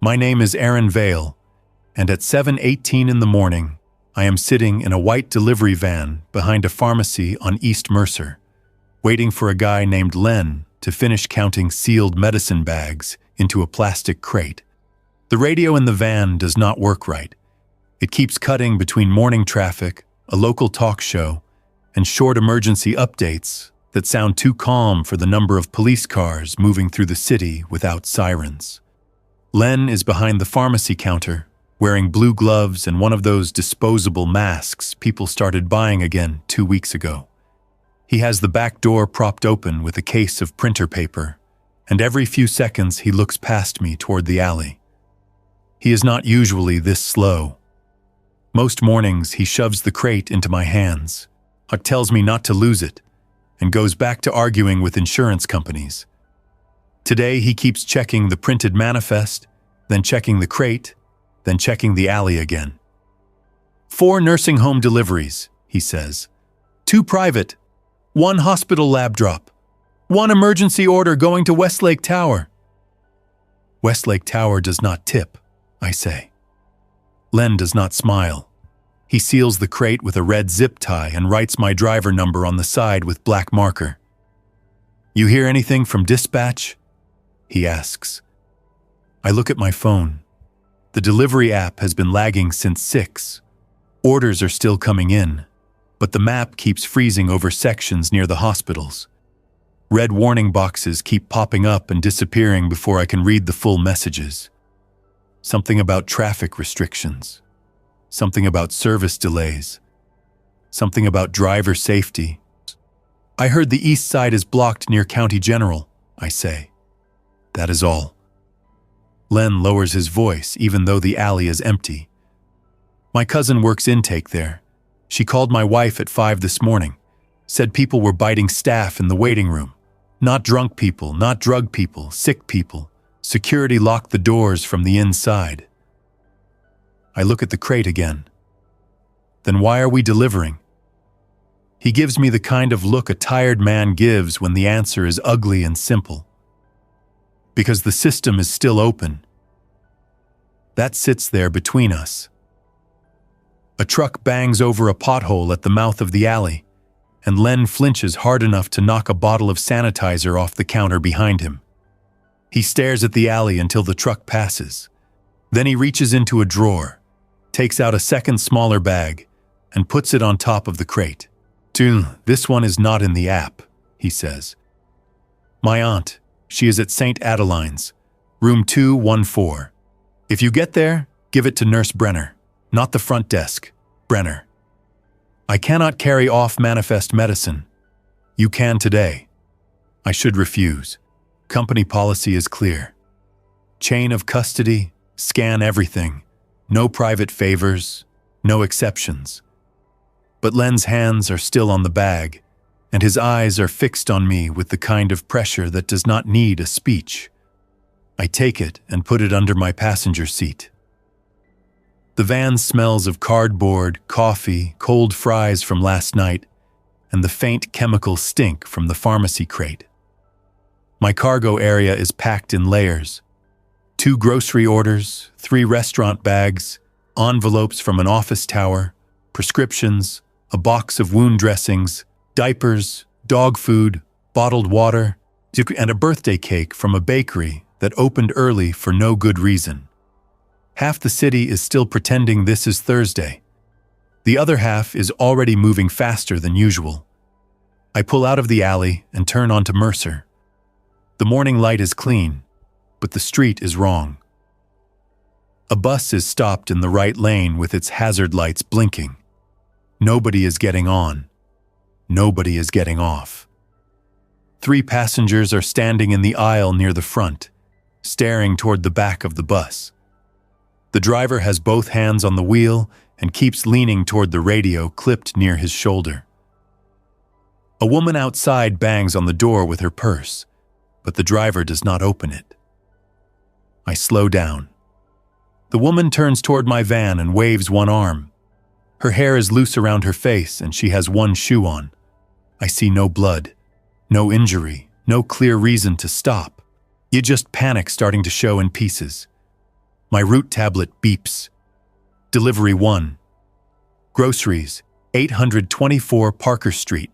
My name is Aaron Vale, and at 7:18 in the morning, I am sitting in a white delivery van behind a pharmacy on East Mercer, waiting for a guy named Len to finish counting sealed medicine bags into a plastic crate. The radio in the van does not work right. It keeps cutting between morning traffic, a local talk show, and short emergency updates that sound too calm for the number of police cars moving through the city without sirens. Len is behind the pharmacy counter, wearing blue gloves and one of those disposable masks people started buying again 2 weeks ago. He has the back door propped open with a case of printer paper, and every few seconds he looks past me toward the alley. He is not usually this slow. Most mornings he shoves the crate into my hands, tells me not to lose it, and goes back to arguing with insurance companies. Today he keeps checking the printed manifest, then checking the crate, then checking the alley again. 4 nursing home deliveries, he says. 2 private, 1 hospital lab drop, 1 emergency order going to Westlake Tower. Westlake Tower does not tip, I say. Len does not smile. He seals the crate with a red zip tie and writes my driver number on the side with black marker. You hear anything from dispatch? He asks. I look at my phone. The delivery app has been lagging since 6. Orders are still coming in, but the map keeps freezing over sections near the hospitals. Red warning boxes keep popping up and disappearing before I can read the full messages. Something about traffic restrictions. Something about service delays. Something about driver safety. I heard the east side is blocked near County General, I say. That is all. Len lowers his voice even though the alley is empty. My cousin works intake there. She called my wife at 5 this morning, said people were biting staff in the waiting room. Not drunk people, not drug people, sick people. Security locked the doors from the inside. I look at the crate again. Then why are we delivering? He gives me the kind of look a tired man gives when the answer is ugly and simple. Because the system is still open. That sits there between us. A truck bangs over a pothole at the mouth of the alley, and Len flinches hard enough to knock a bottle of sanitizer off the counter behind him. He stares at the alley until the truck passes. Then he reaches into a drawer, takes out a second smaller bag, and puts it on top of the crate. This one is not in the app, he says. My aunt, she is at St. Adeline's, room 214. If you get there, give it to Nurse Brenner, not the front desk, Brenner. I cannot carry off manifest medicine. You can today. I should refuse. Company policy is clear. Chain of custody, scan everything. No private favors, no exceptions. But Len's hands are still on the bag, and his eyes are fixed on me with the kind of pressure that does not need a speech. I take it and put it under my passenger seat. The van smells of cardboard, coffee, cold fries from last night, and the faint chemical stink from the pharmacy crate. My cargo area is packed in layers. 2 grocery orders, 3 restaurant bags, envelopes from an office tower, prescriptions, a box of wound dressings, diapers, dog food, bottled water, and a birthday cake from a bakery that opened early for no good reason. Half the city is still pretending this is Thursday. The other half is already moving faster than usual. I pull out of the alley and turn onto Mercer. The morning light is clean, but the street is wrong. A bus is stopped in the right lane with its hazard lights blinking. Nobody is getting on. Nobody is getting off. 3 passengers are standing in the aisle near the front, staring toward the back of the bus. The driver has both hands on the wheel and keeps leaning toward the radio clipped near his shoulder. A woman outside bangs on the door with her purse, but the driver does not open it. I slow down. The woman turns toward my van and waves one arm. Her hair is loose around her face and she has one shoe on. I see no blood, no injury, no clear reason to stop. You just panic starting to show in pieces. My route tablet beeps. Delivery 1. Groceries, 824 Parker Street.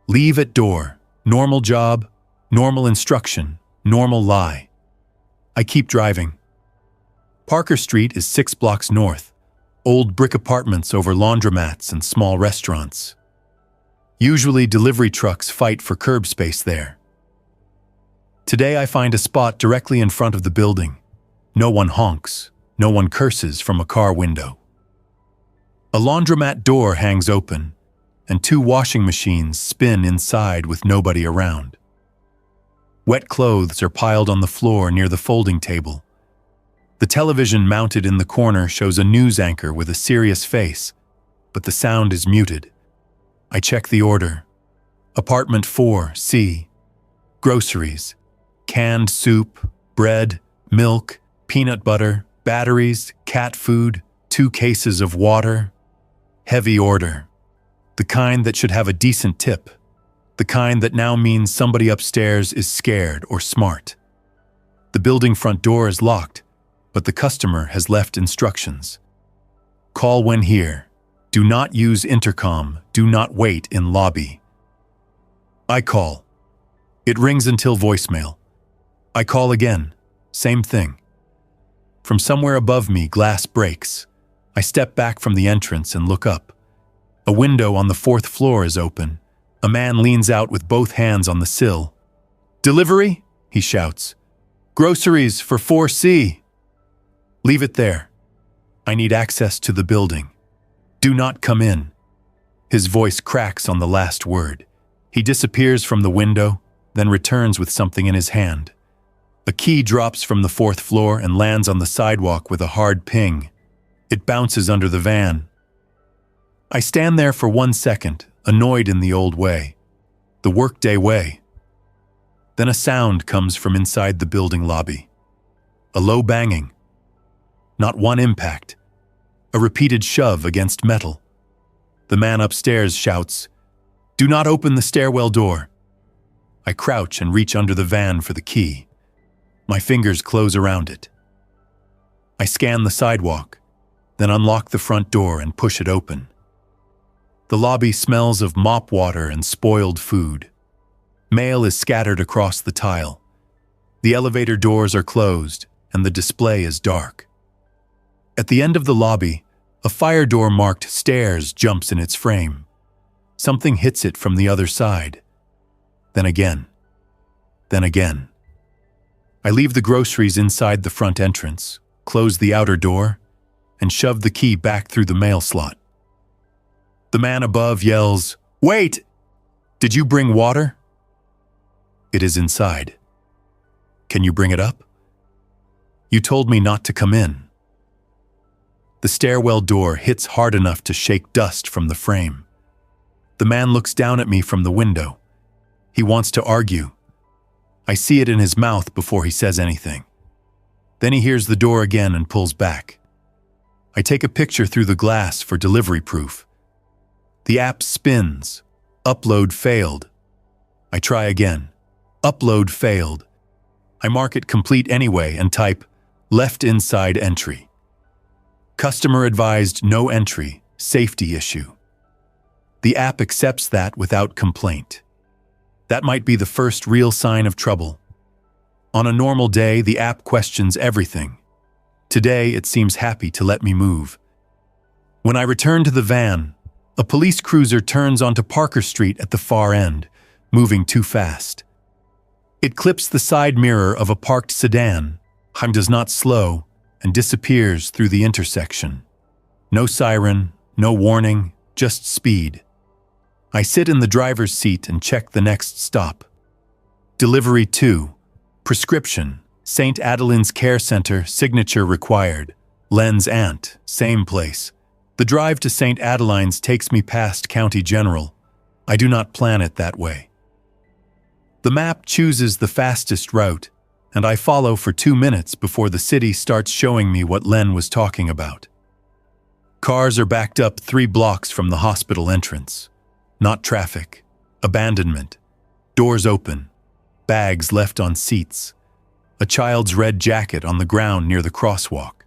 Leave at door. Normal job, normal instruction, normal lie. I keep driving. Parker Street is 6 blocks north. Old brick apartments over laundromats and small restaurants. Usually delivery trucks fight for curb space there. Today I find a spot directly in front of the building. No one honks, no one curses from a car window. A laundromat door hangs open, and 2 washing machines spin inside with nobody around. Wet clothes are piled on the floor near the folding table. The television mounted in the corner shows a news anchor with a serious face, but the sound is muted. I check the order. Apartment 4C. Groceries. Canned soup, bread, milk, peanut butter, batteries, cat food, 2 cases of water. Heavy order. The kind that should have a decent tip. The kind that now means somebody upstairs is scared or smart. The building front door is locked, but the customer has left instructions. Call when here. Do not use intercom. Do not wait in lobby. I call. It rings until voicemail. I call again. Same thing. From somewhere above me, glass breaks. I step back from the entrance and look up. A window on the 4th floor is open. A man leans out with both hands on the sill. Delivery? He shouts. Groceries for 4C. Leave it there. I need access to the building. Do not come in. His voice cracks on the last word. He disappears from the window, then returns with something in his hand. A key drops from the 4th floor and lands on the sidewalk with a hard ping. It bounces under the van. I stand there for 1 second, annoyed in the old way. The workday way. Then a sound comes from inside the building lobby. A low banging. Not one impact. A repeated shove against metal. The man upstairs shouts, "Do not open the stairwell door." I crouch and reach under the van for the key. My fingers close around it. I scan the sidewalk, then unlock the front door and push it open. The lobby smells of mop water and spoiled food. Mail is scattered across the tile. The elevator doors are closed, and the display is dark. At the end of the lobby, a fire door marked stairs jumps in its frame. Something hits it from the other side. Then again. Then again. I leave the groceries inside the front entrance, close the outer door, and shove the key back through the mail slot. The man above yells, "Wait! Did you bring water?" It is inside. Can you bring it up? You told me not to come in. The stairwell door hits hard enough to shake dust from the frame. The man looks down at me from the window. He wants to argue. I see it in his mouth before he says anything. Then he hears the door again and pulls back. I take a picture through the glass for delivery proof. The app spins. Upload failed. I try again. Upload failed. I mark it complete anyway and type left inside entry. Customer advised no entry, safety issue. The app accepts that without complaint. That might be the first real sign of trouble. On a normal day, the app questions everything. Today, it seems happy to let me move. When I return to the van, a police cruiser turns onto Parker Street at the far end, moving too fast. It clips the side mirror of a parked sedan, does not slow, and disappears through the intersection. No siren, no warning, just speed. I sit in the driver's seat and check the next stop. Delivery 2. Prescription. St. Adeline's Care Center, signature required. Len's aunt, same place. The drive to St. Adeline's takes me past County General. I do not plan it that way. The map chooses the fastest route, and I follow for 2 minutes before the city starts showing me what Len was talking about. Cars are backed up 3 blocks from the hospital entrance. Not traffic. Abandonment. Doors open. Bags left on seats. A child's red jacket on the ground near the crosswalk.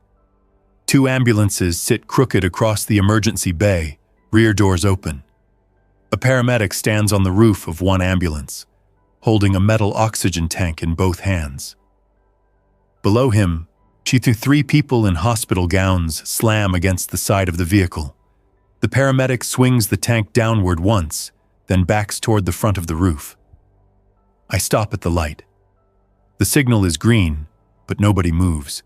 Two ambulances sit crooked across the emergency bay, rear doors open. A paramedic stands on the roof of one ambulance, holding a metal oxygen tank in both hands. Below him, three people in hospital gowns slam against the side of the vehicle. The paramedic swings the tank downward once, then backs toward the front of the roof. I stop at the light. The signal is green, but nobody moves.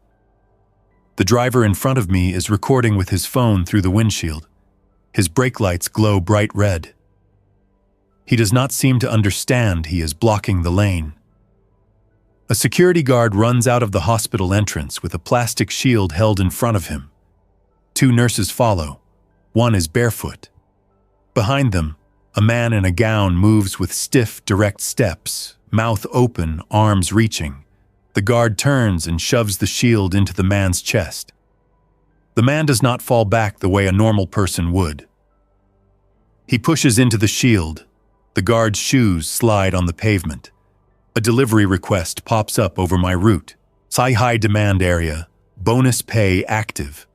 The driver in front of me is recording with his phone through the windshield. His brake lights glow bright red. He does not seem to understand he is blocking the lane. A security guard runs out of the hospital entrance with a plastic shield held in front of him. Two nurses follow. One is barefoot. Behind them, a man in a gown moves with stiff, direct steps, mouth open, arms reaching. The guard turns and shoves the shield into the man's chest. The man does not fall back the way a normal person would. He pushes into the shield. The guard's shoes slide on the pavement. A delivery request pops up over my route. High demand area, bonus pay active.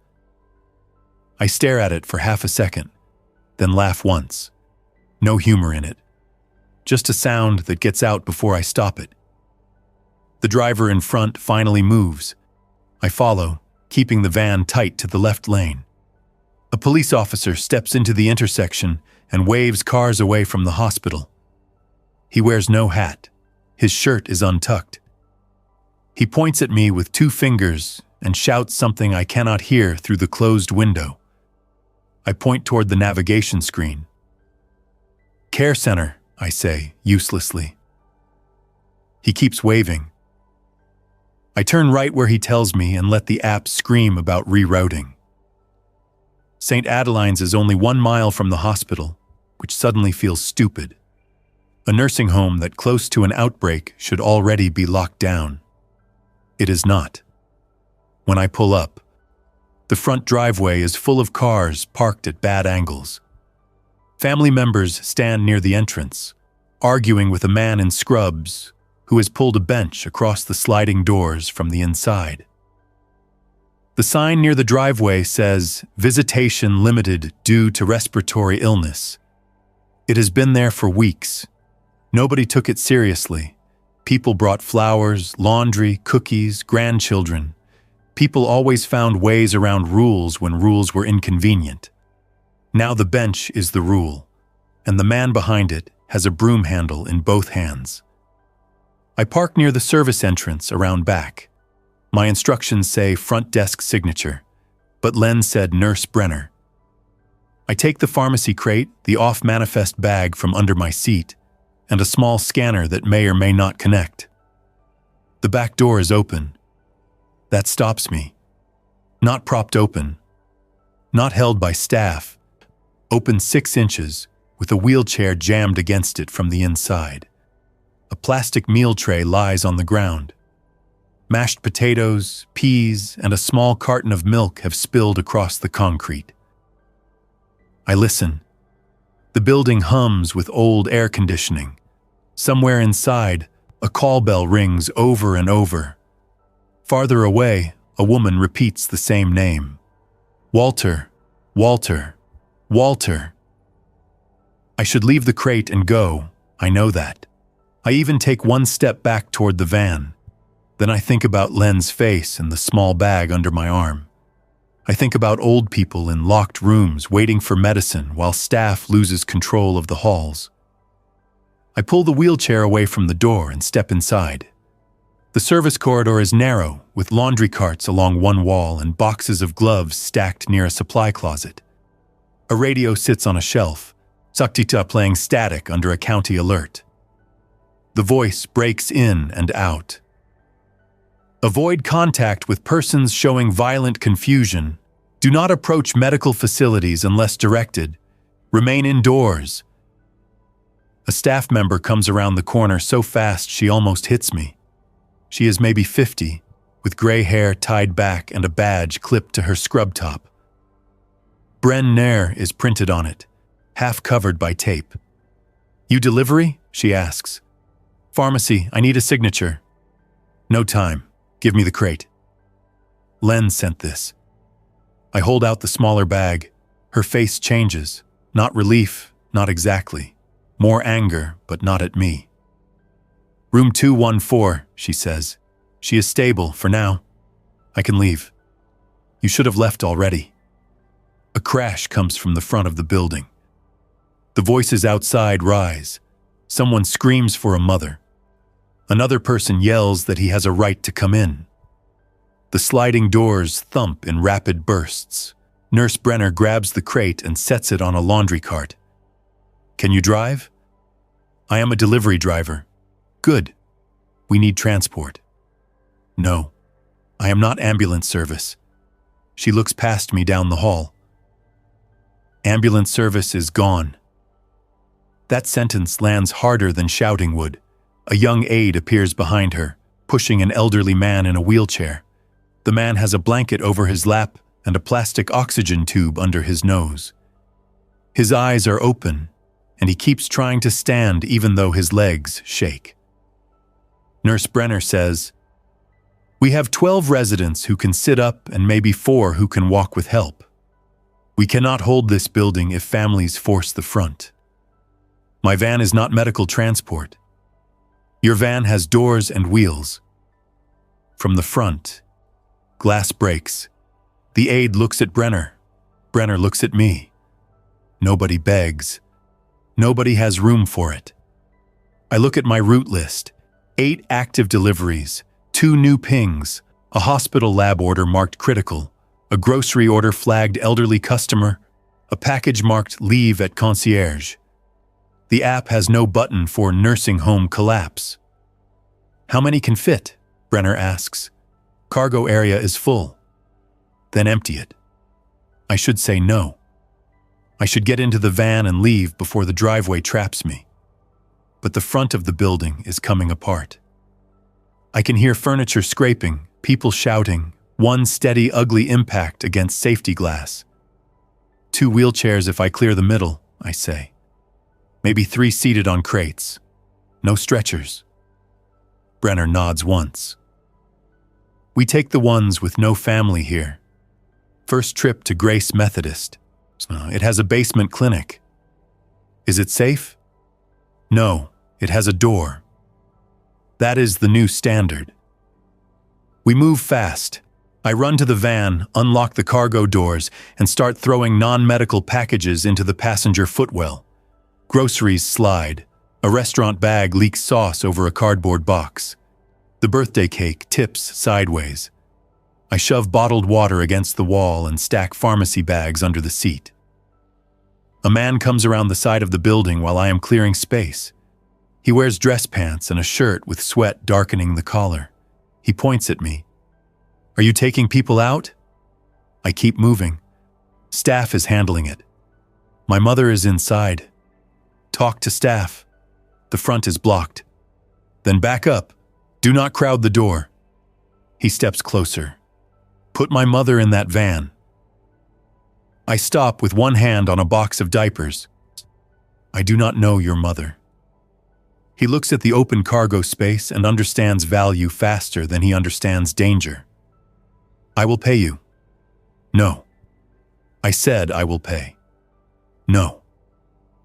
I stare at it for half a second, then laugh once. No humor in it. Just a sound that gets out before I stop it. The driver in front finally moves. I follow, keeping the van tight to the left lane. A police officer steps into the intersection and waves cars away from the hospital. He wears no hat. His shirt is untucked. He points at me with two fingers and shouts something I cannot hear through the closed window. I point toward the navigation screen. "Care center," I say, uselessly. He keeps waving. I turn right where he tells me and let the app scream about rerouting. St. Adeline's is only 1 mile from the hospital, which suddenly feels stupid. A nursing home that close to an outbreak should already be locked down. It is not. When I pull up, the front driveway is full of cars parked at bad angles. Family members stand near the entrance, arguing with a man in scrubs who has pulled a bench across the sliding doors from the inside. The sign near the driveway says, "Visitation limited due to respiratory illness." It has been there for weeks. Nobody took it seriously. People brought flowers, laundry, cookies, grandchildren. People always found ways around rules when rules were inconvenient. Now the bench is the rule, and the man behind it has a broom handle in both hands. I park near the service entrance around back. My instructions say front desk signature, but Len said Nurse Brenner. I take the pharmacy crate, the off-manifest bag from under my seat, and a small scanner that may or may not connect. The back door is open. That stops me. Not propped open. Not held by staff. Open 6 inches, with a wheelchair jammed against it from the inside. A plastic meal tray lies on the ground. Mashed potatoes, peas, and a small carton of milk have spilled across the concrete. I listen. The building hums with old air conditioning. Somewhere inside, a call bell rings over and over. Farther away, a woman repeats the same name. Walter, Walter, Walter. I should leave the crate and go, I know that. I even take 1 step back toward the van. Then I think about Len's face and the small bag under my arm. I think about old people in locked rooms waiting for medicine while staff loses control of the halls. I pull the wheelchair away from the door and step inside. The service corridor is narrow, with laundry carts along one wall and boxes of gloves stacked near a supply closet. A radio sits on a shelf, Saktita playing static under a county alert. The voice breaks in and out. Avoid contact with persons showing violent confusion. Do not approach medical facilities unless directed. Remain indoors. A staff member comes around the corner so fast she almost hits me. She is maybe 50, with gray hair tied back and a badge clipped to her scrub top. Bren Nair is printed on it, half covered by tape. "You delivery?" she asks. "Pharmacy, I need a signature." "No time. Give me the crate." Len sent this. I hold out the smaller bag. Her face changes. Not relief, not exactly. More anger, but not at me. Room 214, she says. She is stable, for now. I can leave. You should have left already. A crash comes from the front of the building. The voices outside rise. Someone screams for a mother. Another person yells that he has a right to come in. The sliding doors thump in rapid bursts. Nurse Brenner grabs the crate and sets it on a laundry cart. Can you drive? I am a delivery driver. Good. We need transport. No, I am not ambulance service. She looks past me down the hall. Ambulance service is gone. That sentence lands harder than shouting would. A young aide appears behind her, pushing an elderly man in a wheelchair. The man has a blanket over his lap and a plastic oxygen tube under his nose. His eyes are open, and he keeps trying to stand even though his legs shake. Nurse Brenner says, "We have 12 residents who can sit up and maybe 4 who can walk with help. We cannot hold this building if families force the front. My van is not medical transport. Your van has doors and wheels." From the front, glass breaks. The aide looks at Brenner. Brenner looks at me. Nobody begs. Nobody has room for it. I look at my route list. 8 active deliveries, 2 new pings, a hospital lab order marked critical, a grocery order flagged elderly customer, a package marked leave at concierge. The app has no button for nursing home collapse. How many can fit? Brenner asks. Cargo area is full. Then empty it. I should say no. I should get into the van and leave before the driveway traps me. But the front of the building is coming apart. I can hear furniture scraping, people shouting, one steady, ugly impact against safety glass. 2 wheelchairs if I clear the middle, I say. Maybe 3 seated on crates. No stretchers. Brenner nods once. We take the ones with no family here. First trip to Grace Methodist. It has a basement clinic. Is it safe? No, it has a door. That is the new standard. We move fast. I run to the van, unlock the cargo doors, and start throwing non-medical packages into the passenger footwell. Groceries slide. A restaurant bag leaks sauce over a cardboard box. The birthday cake tips sideways. I shove bottled water against the wall and stack pharmacy bags under the seat. A man comes around the side of the building while I am clearing space. He wears dress pants and a shirt with sweat darkening the collar. He points at me. Are you taking people out? I keep moving. Staff is handling it. My mother is inside. Talk to staff. The front is blocked. Then back up. Do not crowd the door. He steps closer. Put my mother in that van. I stop with one hand on a box of diapers. I do not know your mother. He looks at the open cargo space and understands value faster than he understands danger. I will pay you. No. I said I will pay. No.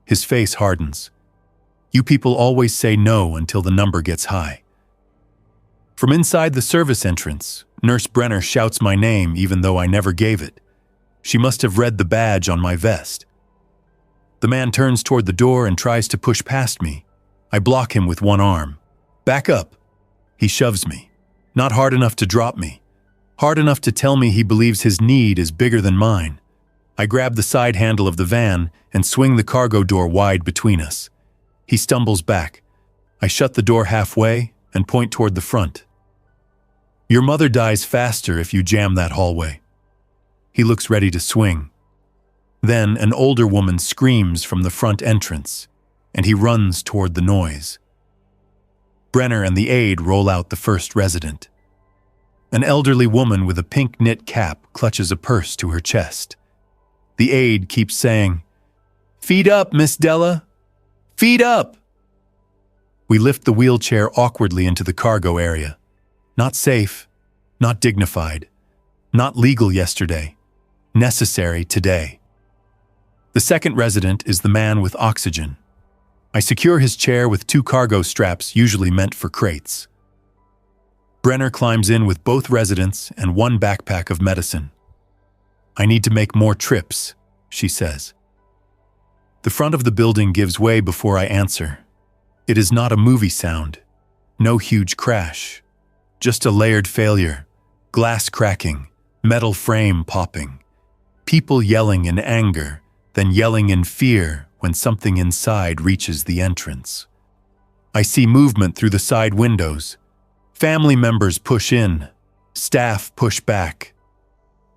His face hardens. You people always say no until the number gets high. From inside the service entrance, Nurse Brenner shouts my name even though I never gave it. She must have read the badge on my vest. The man turns toward the door and tries to push past me. I block him with one arm. Back up. He shoves me. Not hard enough to drop me. Hard enough to tell me he believes his need is bigger than mine. I grab the side handle of the van and swing the cargo door wide between us. He stumbles back. I shut the door halfway and point toward the front. Your mother dies faster if you jam that hallway. He looks ready to swing. Then an older woman screams from the front entrance, and he runs toward the noise. Brenner and the aide roll out the first resident. An elderly woman with a pink knit cap clutches a purse to her chest. The aide keeps saying, "Feet up, Miss Della! Feet up!" We lift the wheelchair awkwardly into the cargo area. Not safe, not dignified, not legal yesterday. necessary today. The second resident is the man with oxygen. I secure his chair with 2 cargo straps usually meant for crates. Brenner climbs in with both residents and 1 backpack of medicine. "I need to make more trips," she says. The front of the building gives way before I answer. It is not a movie sound. No huge crash. Just a layered failure. Glass cracking. Metal frame popping. People yelling in anger, then yelling in fear when something inside reaches the entrance. I see movement through the side windows. Family members push in. Staff push back.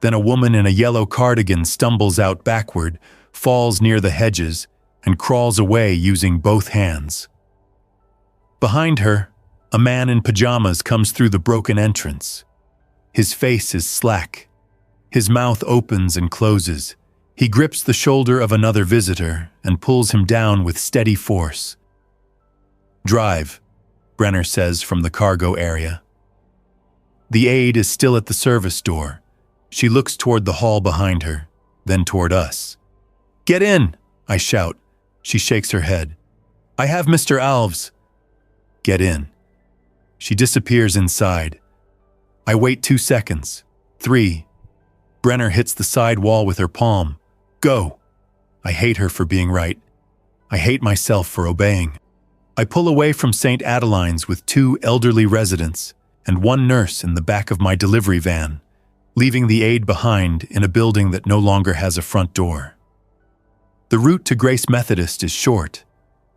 Then a woman in a yellow cardigan stumbles out backward, falls near the hedges, and crawls away using both hands. Behind her, a man in pajamas comes through the broken entrance. His face is slack. His mouth opens and closes. He grips the shoulder of another visitor and pulls him down with steady force. "Drive," Brenner says from the cargo area. The aide is still at the service door. She looks toward the hall behind her, then toward us. "Get in," I shout. She shakes her head. "I have Mr. Alves." "Get in." She disappears inside. I wait 2 seconds. 3. Brenner hits the side wall with her palm. "Go." I hate her for being right. I hate myself for obeying. I pull away from St. Adeline's with 2 elderly residents and 1 nurse in the back of my delivery van, leaving the aide behind in a building that no longer has a front door. The route to Grace Methodist is short,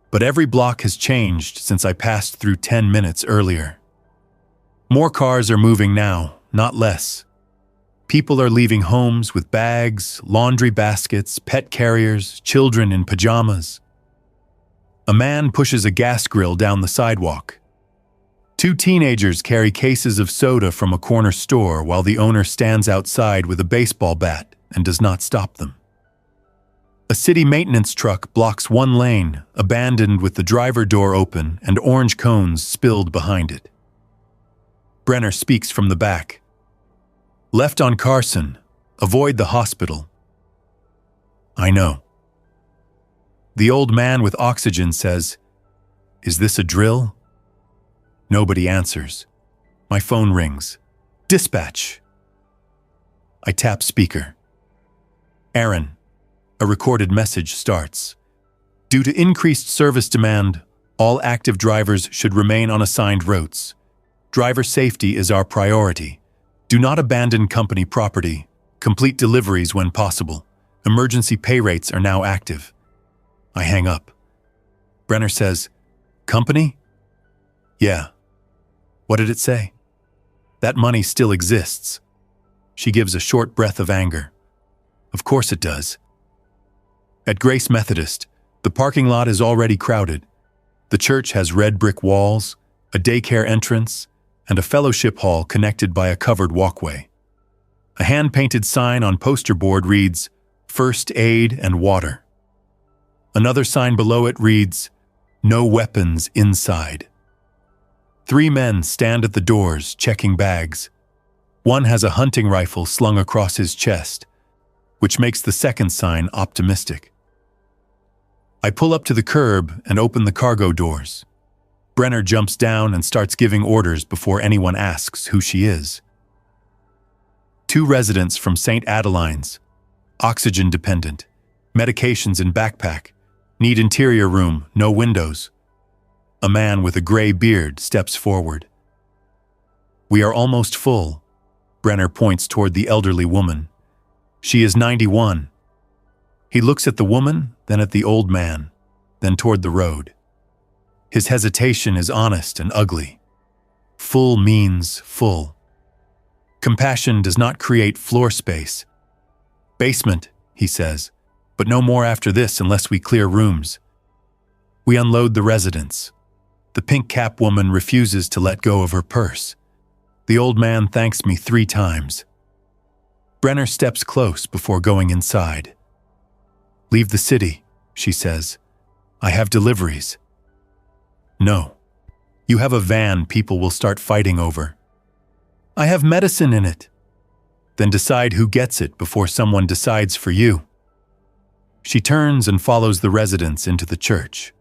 but every block has changed since I passed through 10 minutes earlier. More cars are moving now, not less. People are leaving homes with bags, laundry baskets, pet carriers, children in pajamas. A man pushes a gas grill down the sidewalk. 2 teenagers carry cases of soda from a corner store while the owner stands outside with a baseball bat and does not stop them. A city maintenance truck blocks 1 lane, abandoned with the driver door open and orange cones spilled behind it. Brenner speaks from the back. "Left on Carson. Avoid the hospital." I know. The old man with oxygen says, "Is this a drill?" Nobody answers. My phone rings. "Dispatch." I tap speaker. "Aaron." A recorded message starts. "Due to increased service demand, all active drivers should remain on assigned routes. Driver safety is our priority. Do not abandon company property. Complete deliveries when possible. Emergency pay rates are now active." I hang up. Brenner says, "Company?" "Yeah." "What did it say?" "That money still exists." She gives a short breath of anger. "Of course it does." At Grace Methodist, the parking lot is already crowded. The church has red brick walls, a daycare entrance, and a fellowship hall connected by a covered walkway. A hand-painted sign on poster board reads, "First Aid and Water." Another sign below it reads, "No weapons inside." 3 men stand at the doors, checking bags. One has a hunting rifle slung across his chest, which makes the second sign optimistic. I pull up to the curb and open the cargo doors. Brenner jumps down and starts giving orders before anyone asks who she is. 2 residents from St. Adeline's, oxygen dependent, medications in backpack, need interior room, no windows. A man with a gray beard steps forward. "We are almost full." Brenner points toward the elderly woman. "She is 91. He looks at the woman, then at the old man, then toward the road. His hesitation is honest and ugly. Full means full. Compassion does not create floor space. "Basement," he says, "but no more after this unless we clear rooms." We unload the residence. The pink cap woman refuses to let go of her purse. The old man thanks me 3 times. Brenner steps close before going inside. "Leave the city," she says. "I have deliveries." "No. You have a van people will start fighting over." "I have medicine in it." Then decide who gets it before someone decides for you. She turns and follows the residents into the church.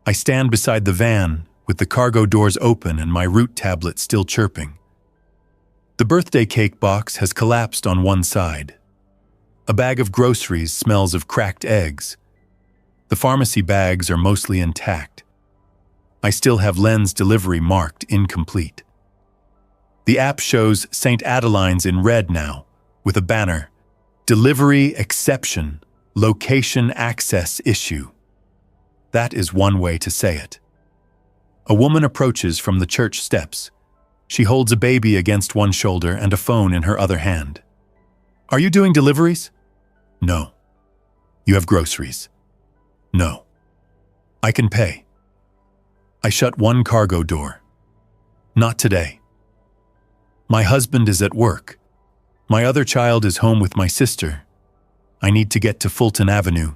I stand beside the van, with the cargo doors open and my route tablet still chirping. The birthday cake box has collapsed on one side. A bag of groceries smells of cracked eggs. The pharmacy bags are mostly intact. I still have Len's delivery marked incomplete. The app shows St. Adeline's in red now, with a banner, "Delivery exception, location access issue." That is one way to say it. A woman approaches from the church steps. She holds a baby against one shoulder and a phone in her other hand. "Are you doing deliveries?" "No." "You have groceries?" "No." "I can pay." I shut one cargo door. "Not today. My husband is at work. My other child is home with my sister. I need to get to Fulton Avenue.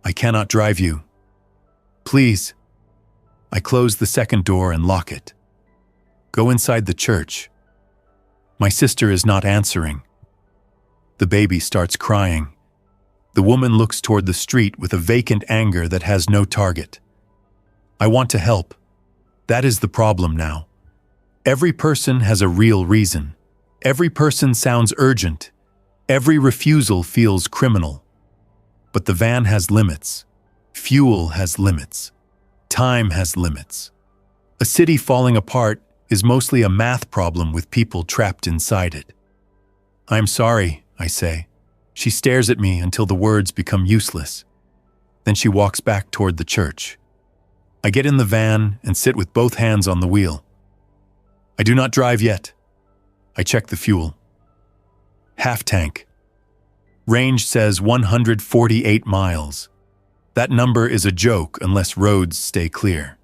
I cannot drive you. Please." I close the second door and lock it. Go inside the church. My sister is not answering. The baby starts crying. The woman looks toward the street with a vacant anger that has no target. I want to help. That is the problem now. Every person has a real reason. Every person sounds urgent. Every refusal feels criminal. But the van has limits. Fuel has limits. Time has limits. A city falling apart is mostly a math problem with people trapped inside it. "I'm sorry," I say. She stares at me until the words become useless. Then she walks back toward the church. I get in the van and sit with both hands on the wheel. I do not drive yet. I check the fuel. Half tank. Range says 148 miles. That number is a joke unless roads stay clear.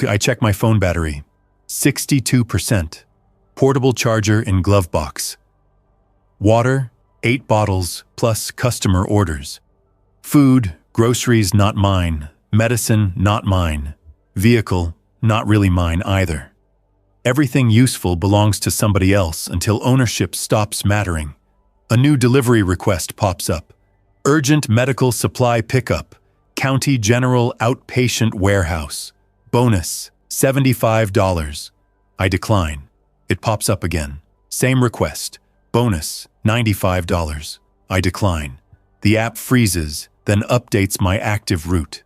I check my phone battery. 62%. Portable charger in glove box. Water, 8 bottles plus customer orders. Food, groceries not mine. Medicine not mine. Vehicle not really mine either. Everything useful belongs to somebody else until ownership stops mattering. A new delivery request pops up. Urgent medical supply pickup. County General Outpatient Warehouse. Bonus, $75. I decline. It pops up again. Same request. Bonus, $95. I decline. The app freezes, then updates my active route.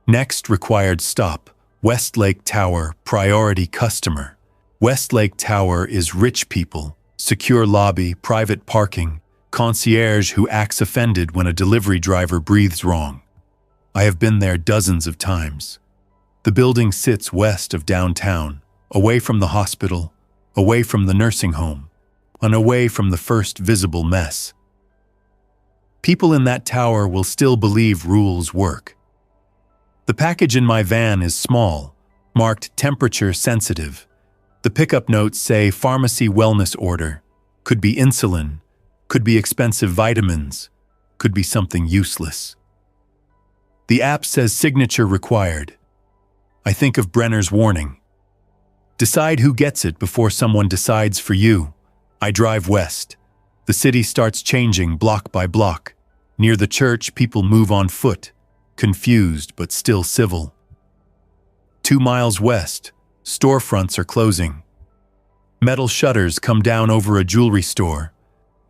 Next required stop. Westlake Tower, priority customer. Westlake Tower is rich people, secure lobby, private parking, concierge who acts offended when a delivery driver breathes wrong. I have been there dozens of times. The building sits west of downtown, away from the hospital, away from the nursing home, and away from the first visible mess. People in that tower will still believe rules work. The package in my van is small, marked temperature sensitive. The pickup notes say pharmacy wellness order. Could be insulin, could be expensive vitamins, could be something useless. The app says signature required. I think of Brenner's warning. Decide who gets it before someone decides for you. I drive west. The city starts changing block by block. Near the church, people move on foot, confused but still civil. 2 miles west, storefronts are closing. Metal shutters come down over a jewelry store.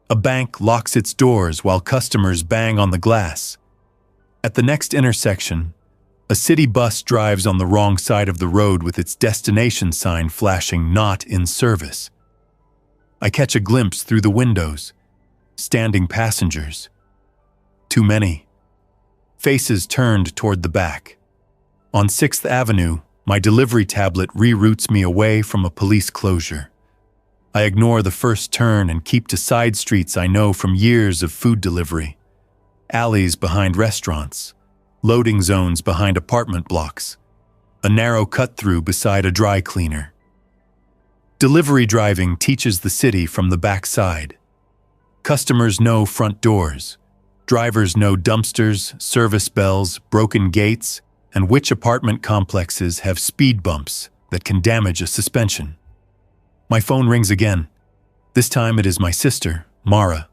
A bank locks its doors while customers bang on the glass. At the next intersection, a city bus drives on the wrong side of the road with its destination sign flashing "Not in service." I catch a glimpse through the windows. Standing passengers. Too many. Faces turned toward the back. On 6th Avenue, my delivery tablet reroutes me away from a police closure. I ignore the first turn and keep to side streets I know from years of food delivery. Alleys behind restaurants. Loading zones behind apartment blocks. A narrow cut-through beside a dry cleaner. Delivery driving teaches the city from the backside. Customers know front doors. Drivers know dumpsters, service bells, broken gates, and which apartment complexes have speed bumps that can damage a suspension. My phone rings again. This time it is my sister, Mara.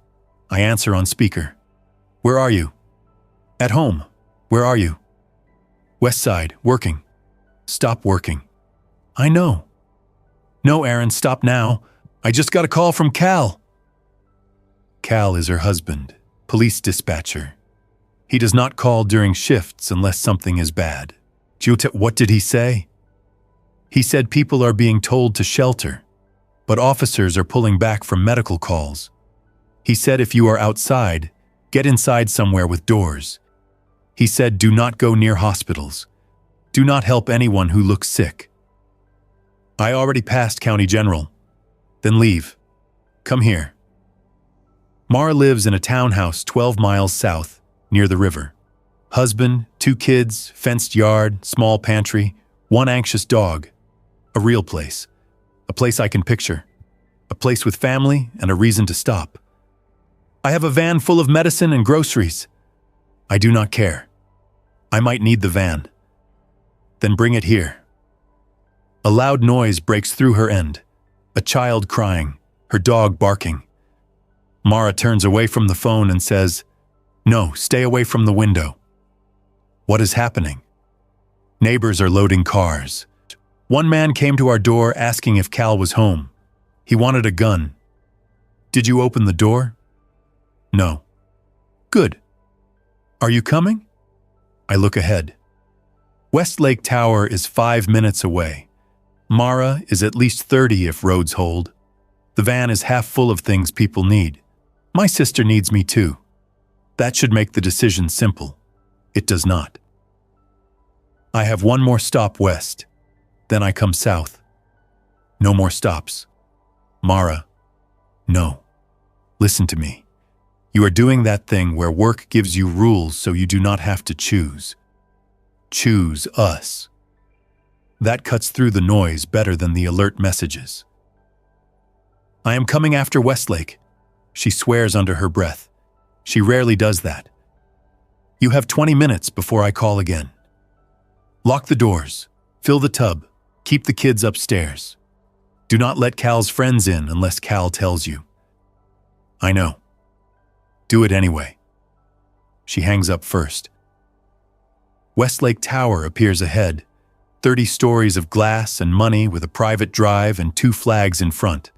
I answer on speaker. Where are you? At home. Where are you? West Side, working. Stop working. I know. No, Aaron, stop now. I just got a call from Cal. Cal is her husband, police dispatcher. He does not call during shifts unless something is bad. What did he say? He said people are being told to shelter, but officers are pulling back from medical calls. He said if you are outside, get inside somewhere with doors. He said do not go near hospitals. Do not help anyone who looks sick. I already passed County General. Then leave. Come here. Mara lives in a townhouse 12 miles south, near the river. Husband, 2 kids, fenced yard, small pantry, 1 anxious dog. A real place. A place I can picture. A place with family and a reason to stop. I have a van full of medicine and groceries. I do not care. I might need the van. Then bring it here. A loud noise breaks through her end. A child crying, her dog barking. Mara turns away from the phone and says, "No, stay away from the window." What is happening? Neighbors are loading cars. One man came to our door asking if Cal was home. He wanted a gun. Did you open the door? No. Good. Are you coming? I look ahead. Westlake Tower is 5 minutes away. Mara is at least 30 if roads hold. The van is half full of things people need. My sister needs me too. That should make the decision simple. It does not. I have one more stop west. Then I come south. No more stops. Mara, no. Listen to me. You are doing that thing where work gives you rules so you do not have to choose. Choose us. That cuts through the noise better than the alert messages. I am coming after Westlake. She swears under her breath. She rarely does that. You have 20 minutes before I call again. Lock the doors. Fill the tub. Keep the kids upstairs. Do not let Cal's friends in unless Cal tells you. I know. Do it anyway. She hangs up first. Westlake Tower appears ahead. 30 stories of glass and money with a private drive and 2 flags in front.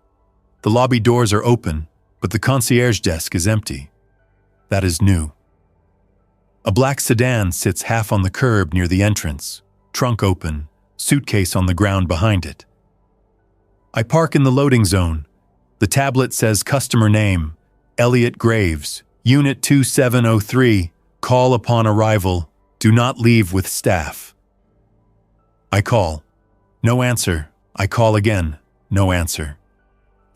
The lobby doors are open, but the concierge desk is empty. That is new. A black sedan sits half on the curb near the entrance, trunk open, suitcase on the ground behind it. I park in the loading zone. The tablet says customer name, Elliot Graves, Unit 2703, call upon arrival, do not leave with staff. I call. No answer. I call again. No answer.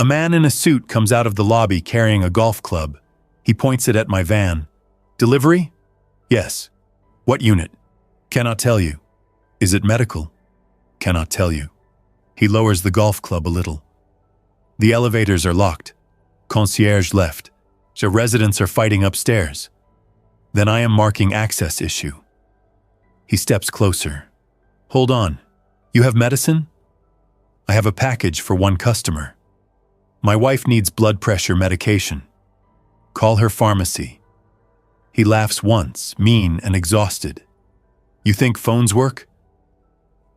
A man in a suit comes out of the lobby carrying a golf club. He points it at my van. Delivery? Yes. What unit? Cannot tell you. Is it medical? Cannot tell you. He lowers the golf club a little. The elevators are locked. Concierge left. So residents are fighting upstairs. Then I am marking access issue. He steps closer. Hold on. You have medicine? I have a package for one customer. My wife needs blood pressure medication. Call her pharmacy. He laughs once, mean and exhausted. You think phones work?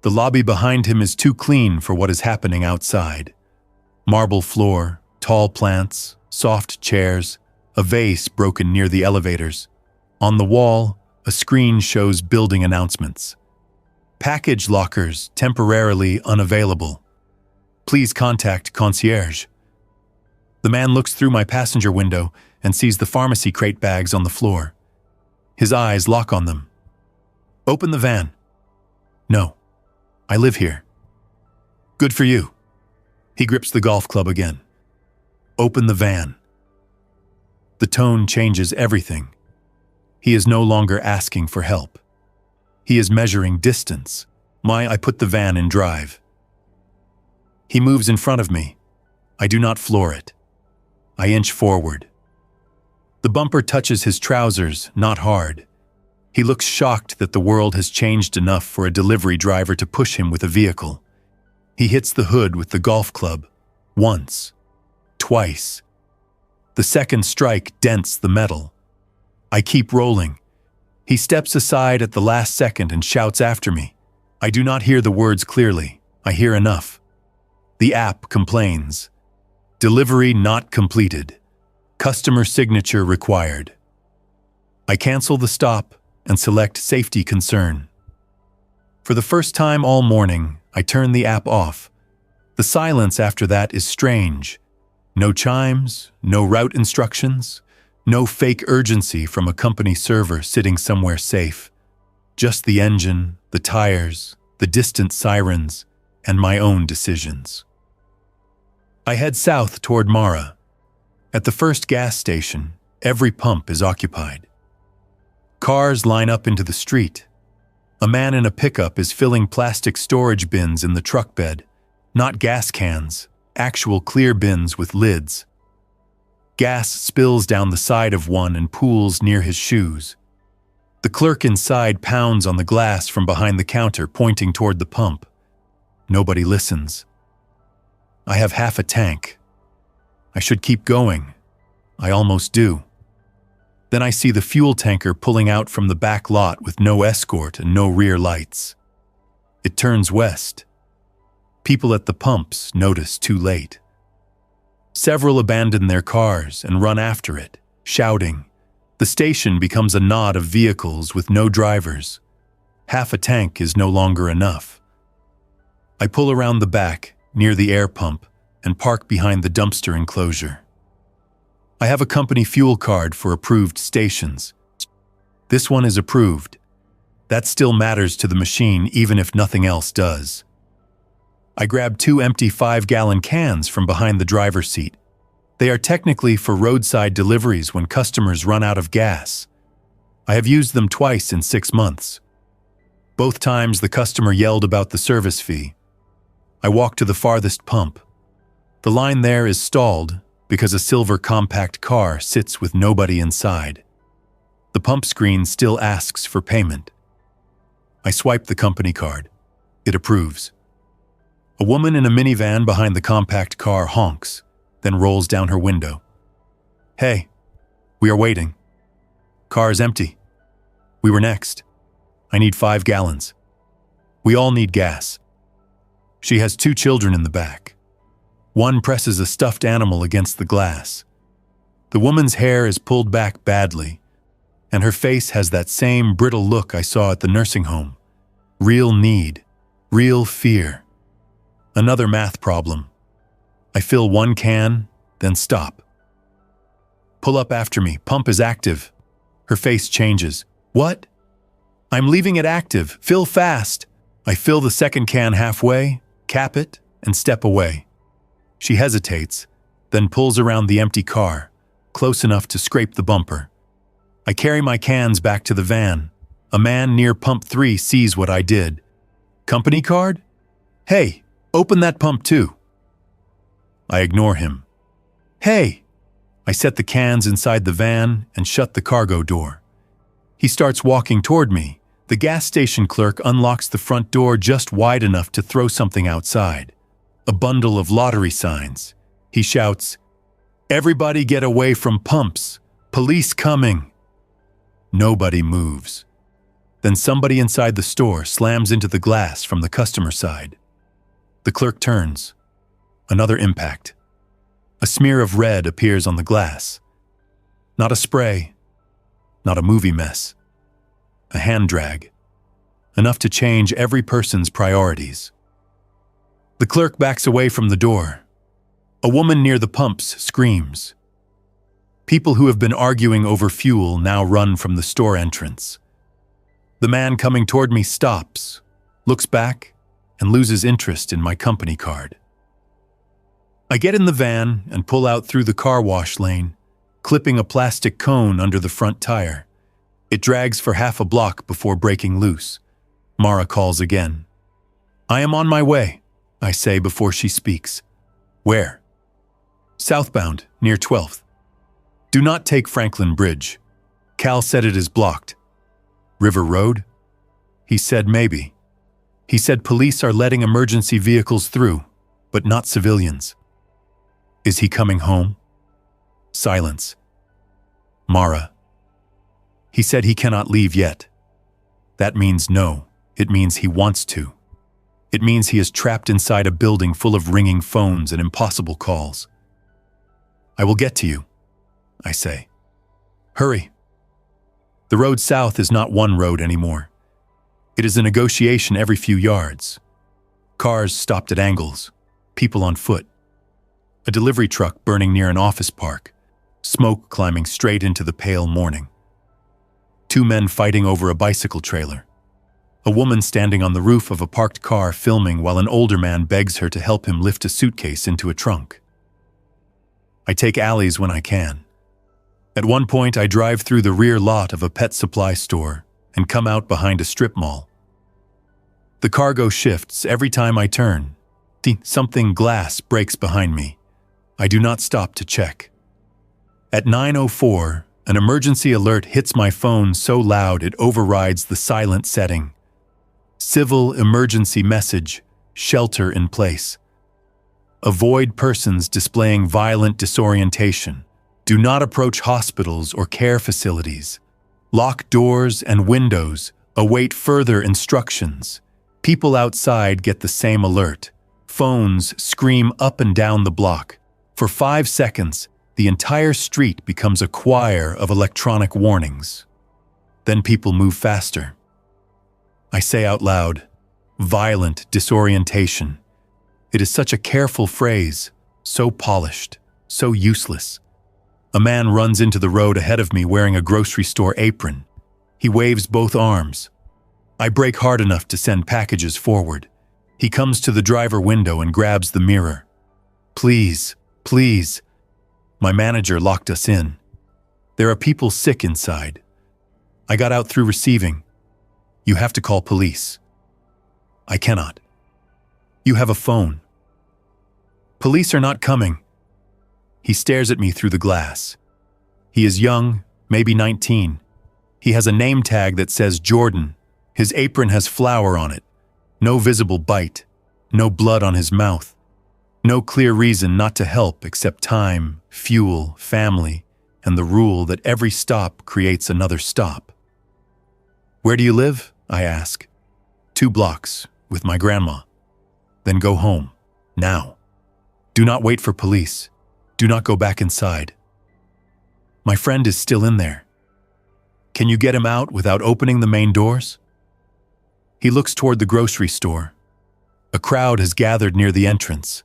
The lobby behind him is too clean for what is happening outside. Marble floor, tall plants, soft chairs, a vase broken near the elevators. On the wall, a screen shows building announcements. Package lockers temporarily unavailable. Please contact concierge. The man looks through my passenger window and sees the pharmacy crate bags on the floor. His eyes lock on them. Open the van. No, I live here. Good for you. He grips the golf club again. Open the van. The tone changes everything. He is no longer asking for help. He is measuring distance. I put the van in drive. He moves in front of me. I do not floor it. I inch forward. The bumper touches his trousers, not hard. He looks shocked that the world has changed enough for a delivery driver to push him with a vehicle. He hits the hood with the golf club. Once. twice. The second strike dents the metal. I keep rolling. He steps aside at the last second and shouts after me. I do not hear the words clearly. I hear enough. The app complains. Delivery not completed. Customer signature required. I cancel the stop and select safety concern. For the first time all morning, I turn the app off. The silence after that is strange. No chimes, no route instructions, no fake urgency from a company server sitting somewhere safe. Just the engine, the tires, the distant sirens, and my own decisions. I head south toward Mara. At the first gas station, every pump is occupied. Cars line up into the street. A man in a pickup is filling plastic storage bins in the truck bed, not gas cans, actual clear bins with lids. Gas spills down the side of one and pools near his shoes. The clerk inside pounds on the glass from behind the counter, pointing toward the pump. Nobody listens. I have half a tank. I should keep going. I almost do. Then I see the fuel tanker pulling out from the back lot with no escort and no rear lights. It turns west. People at the pumps notice too late. Several abandon their cars and run after it, shouting. The station becomes a knot of vehicles with no drivers. Half a tank is no longer enough. I pull around the back, near the air pump, and park behind the dumpster enclosure. I have a company fuel card for approved stations. This one is approved. That still matters to the machine even if nothing else does. I grab 2 empty 5-gallon cans from behind the driver's seat. They are technically for roadside deliveries when customers run out of gas. I have used them twice in 6 months. Both times the customer yelled about the service fee. I walk to the farthest pump. The line there is stalled because a silver compact car sits with nobody inside. The pump screen still asks for payment. I swipe the company card. It approves. A woman in a minivan behind the compact car honks, then rolls down her window. Hey, we are waiting. Car is empty. We were next. I need 5 gallons. We all need gas. She has 2 children in the back. One presses a stuffed animal against the glass. The woman's hair is pulled back badly, and her face has that same brittle look I saw at the nursing home. Real need, real fear. Another math problem. I fill 1 can, then stop. Pull up after me. Pump is active. Her face changes. What? I'm leaving it active. Fill fast. I fill the second can halfway, cap it, and step away. She hesitates, then pulls around the empty car, close enough to scrape the bumper. I carry my cans back to the van. A man near pump 3 sees what I did. Company card? Hey, open that pump too. I ignore him. Hey! I set the cans inside the van and shut the cargo door. He starts walking toward me. The gas station clerk unlocks the front door just wide enough to throw something outside. A bundle of lottery signs. He shouts, "Everybody get away from pumps! Police coming!" Nobody moves. Then somebody inside the store slams into the glass from the customer side. The clerk turns. Another impact. A smear of red appears on the glass. Not a spray. Not a movie mess. A hand drag. Enough to change every person's priorities. The clerk backs away from the door. A woman near the pumps screams. People who have been arguing over fuel now run from the store entrance. The man coming toward me stops, looks back, and loses interest in my company card. I get in the van and pull out through the car wash lane, clipping a plastic cone under the front tire. It drags for half a block before breaking loose. Mara calls again. "I am on my way," I say before she speaks. "Where?" "Southbound, near 12th. Do not take Franklin Bridge. Cal said it is blocked." "River Road?" He said maybe. He said police are letting emergency vehicles through, but not civilians. Is he coming home? Silence. Mara. He said he cannot leave yet. That means no. It means he wants to. It means he is trapped inside a building full of ringing phones and impossible calls. I will get to you, I say. Hurry. The road south is not one road anymore. It is a negotiation every few yards. Cars stopped at angles, people on foot. A delivery truck burning near an office park, smoke climbing straight into the pale morning. Two men fighting over a bicycle trailer. A woman standing on the roof of a parked car filming while an older man begs her to help him lift a suitcase into a trunk. I take alleys when I can. At one point, I drive through the rear lot of a pet supply store and come out behind a strip mall. The cargo shifts every time I turn. Something glass breaks behind me. I do not stop to check. At 9:04, an emergency alert hits my phone so loud it overrides the silent setting. Civil emergency message, shelter in place. Avoid persons displaying violent disorientation. Do not approach hospitals or care facilities. Lock doors and windows. Await further instructions. People outside get the same alert. Phones scream up and down the block. For 5 seconds, the entire street becomes a choir of electronic warnings. Then people move faster. I say out loud, violent disorientation. It is such a careful phrase, so polished, so useless. A man runs into the road ahead of me wearing a grocery store apron. He waves both arms. I brake hard enough to send packages forward. He comes to the driver window and grabs the mirror. Please, please. My manager locked us in. There are people sick inside. I got out through receiving. You have to call police. I cannot. You have a phone. Police are not coming. He stares at me through the glass. He is young, maybe 19. He has a name tag that says Jordan. His apron has flour on it. No visible bite. No blood on his mouth. No clear reason not to help except time, fuel, family, and the rule that every stop creates another stop. Where do you live? I ask. 2 blocks, with my grandma. Then go home, now. Do not wait for police. Do not go back inside. My friend is still in there. Can you get him out without opening the main doors? He looks toward the grocery store. A crowd has gathered near the entrance.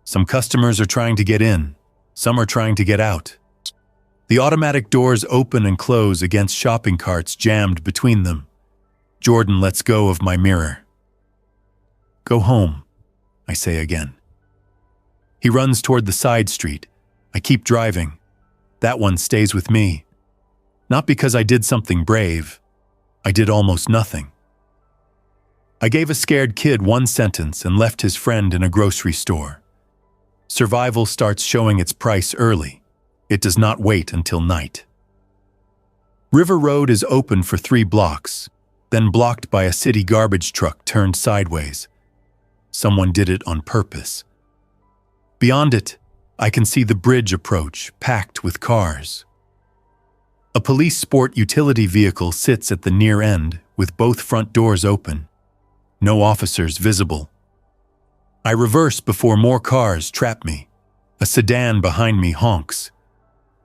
Some customers are trying to get in. Some are trying to get out. The automatic doors open and close against shopping carts jammed between them. Jordan lets go of my mirror. Go home, I say again. He runs toward the side street. I keep driving. That one stays with me. Not because I did something brave. I did almost nothing. I gave a scared kid 1 sentence and left his friend in a grocery store. Survival starts showing its price early. It does not wait until night. River Road is open for 3 blocks, then blocked by a city garbage truck turned sideways. Someone did it on purpose. Beyond it, I can see the bridge approach, packed with cars. A police sport utility vehicle sits at the near end, with both front doors open. No officers visible. I reverse before more cars trap me. A sedan behind me honks.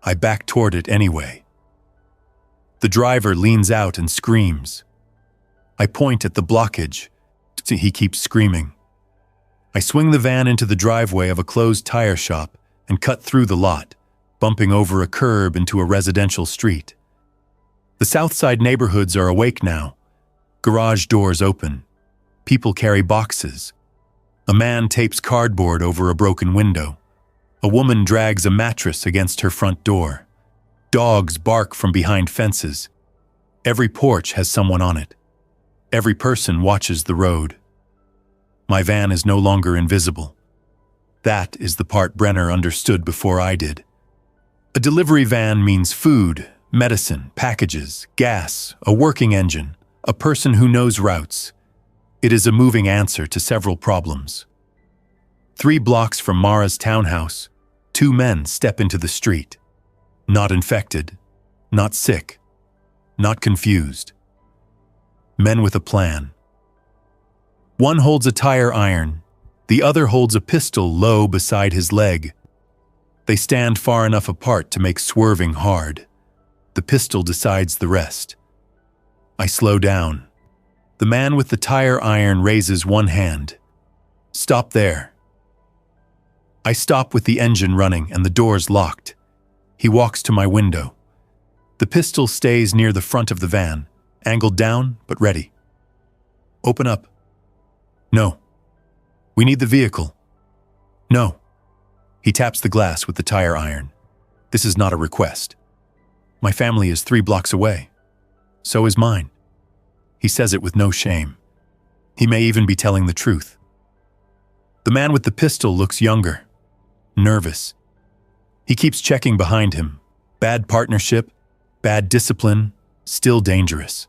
I back toward it anyway. The driver leans out and screams. I point at the blockage. He keeps screaming. I swing the van into the driveway of a closed tire shop and cut through the lot, bumping over a curb into a residential street. The South Side neighborhoods are awake now. Garage doors open. People carry boxes. A man tapes cardboard over a broken window. A woman drags a mattress against her front door. Dogs bark from behind fences. Every porch has someone on it. Every person watches the road. My van is no longer invisible. That is the part Brenner understood before I did. A delivery van means food, medicine, packages, gas, a working engine, a person who knows routes. It is a moving answer to several problems. 3 blocks from Mara's townhouse, 2 men step into the street. Not infected, not sick, not confused. Men with a plan. One holds a tire iron, the other holds a pistol low beside his leg. They stand far enough apart to make swerving hard. The pistol decides the rest. I slow down. The man with the tire iron raises one hand. Stop there. I stop with the engine running and the doors locked. He walks to my window. The pistol stays near the front of the van, angled down but ready. Open up. No. We need the vehicle. No. He taps the glass with the tire iron. This is not a request. My family is 3 blocks away. So is mine. He says it with no shame. He may even be telling the truth. The man with the pistol looks younger, nervous. He keeps checking behind him. Bad partnership, bad discipline, still dangerous.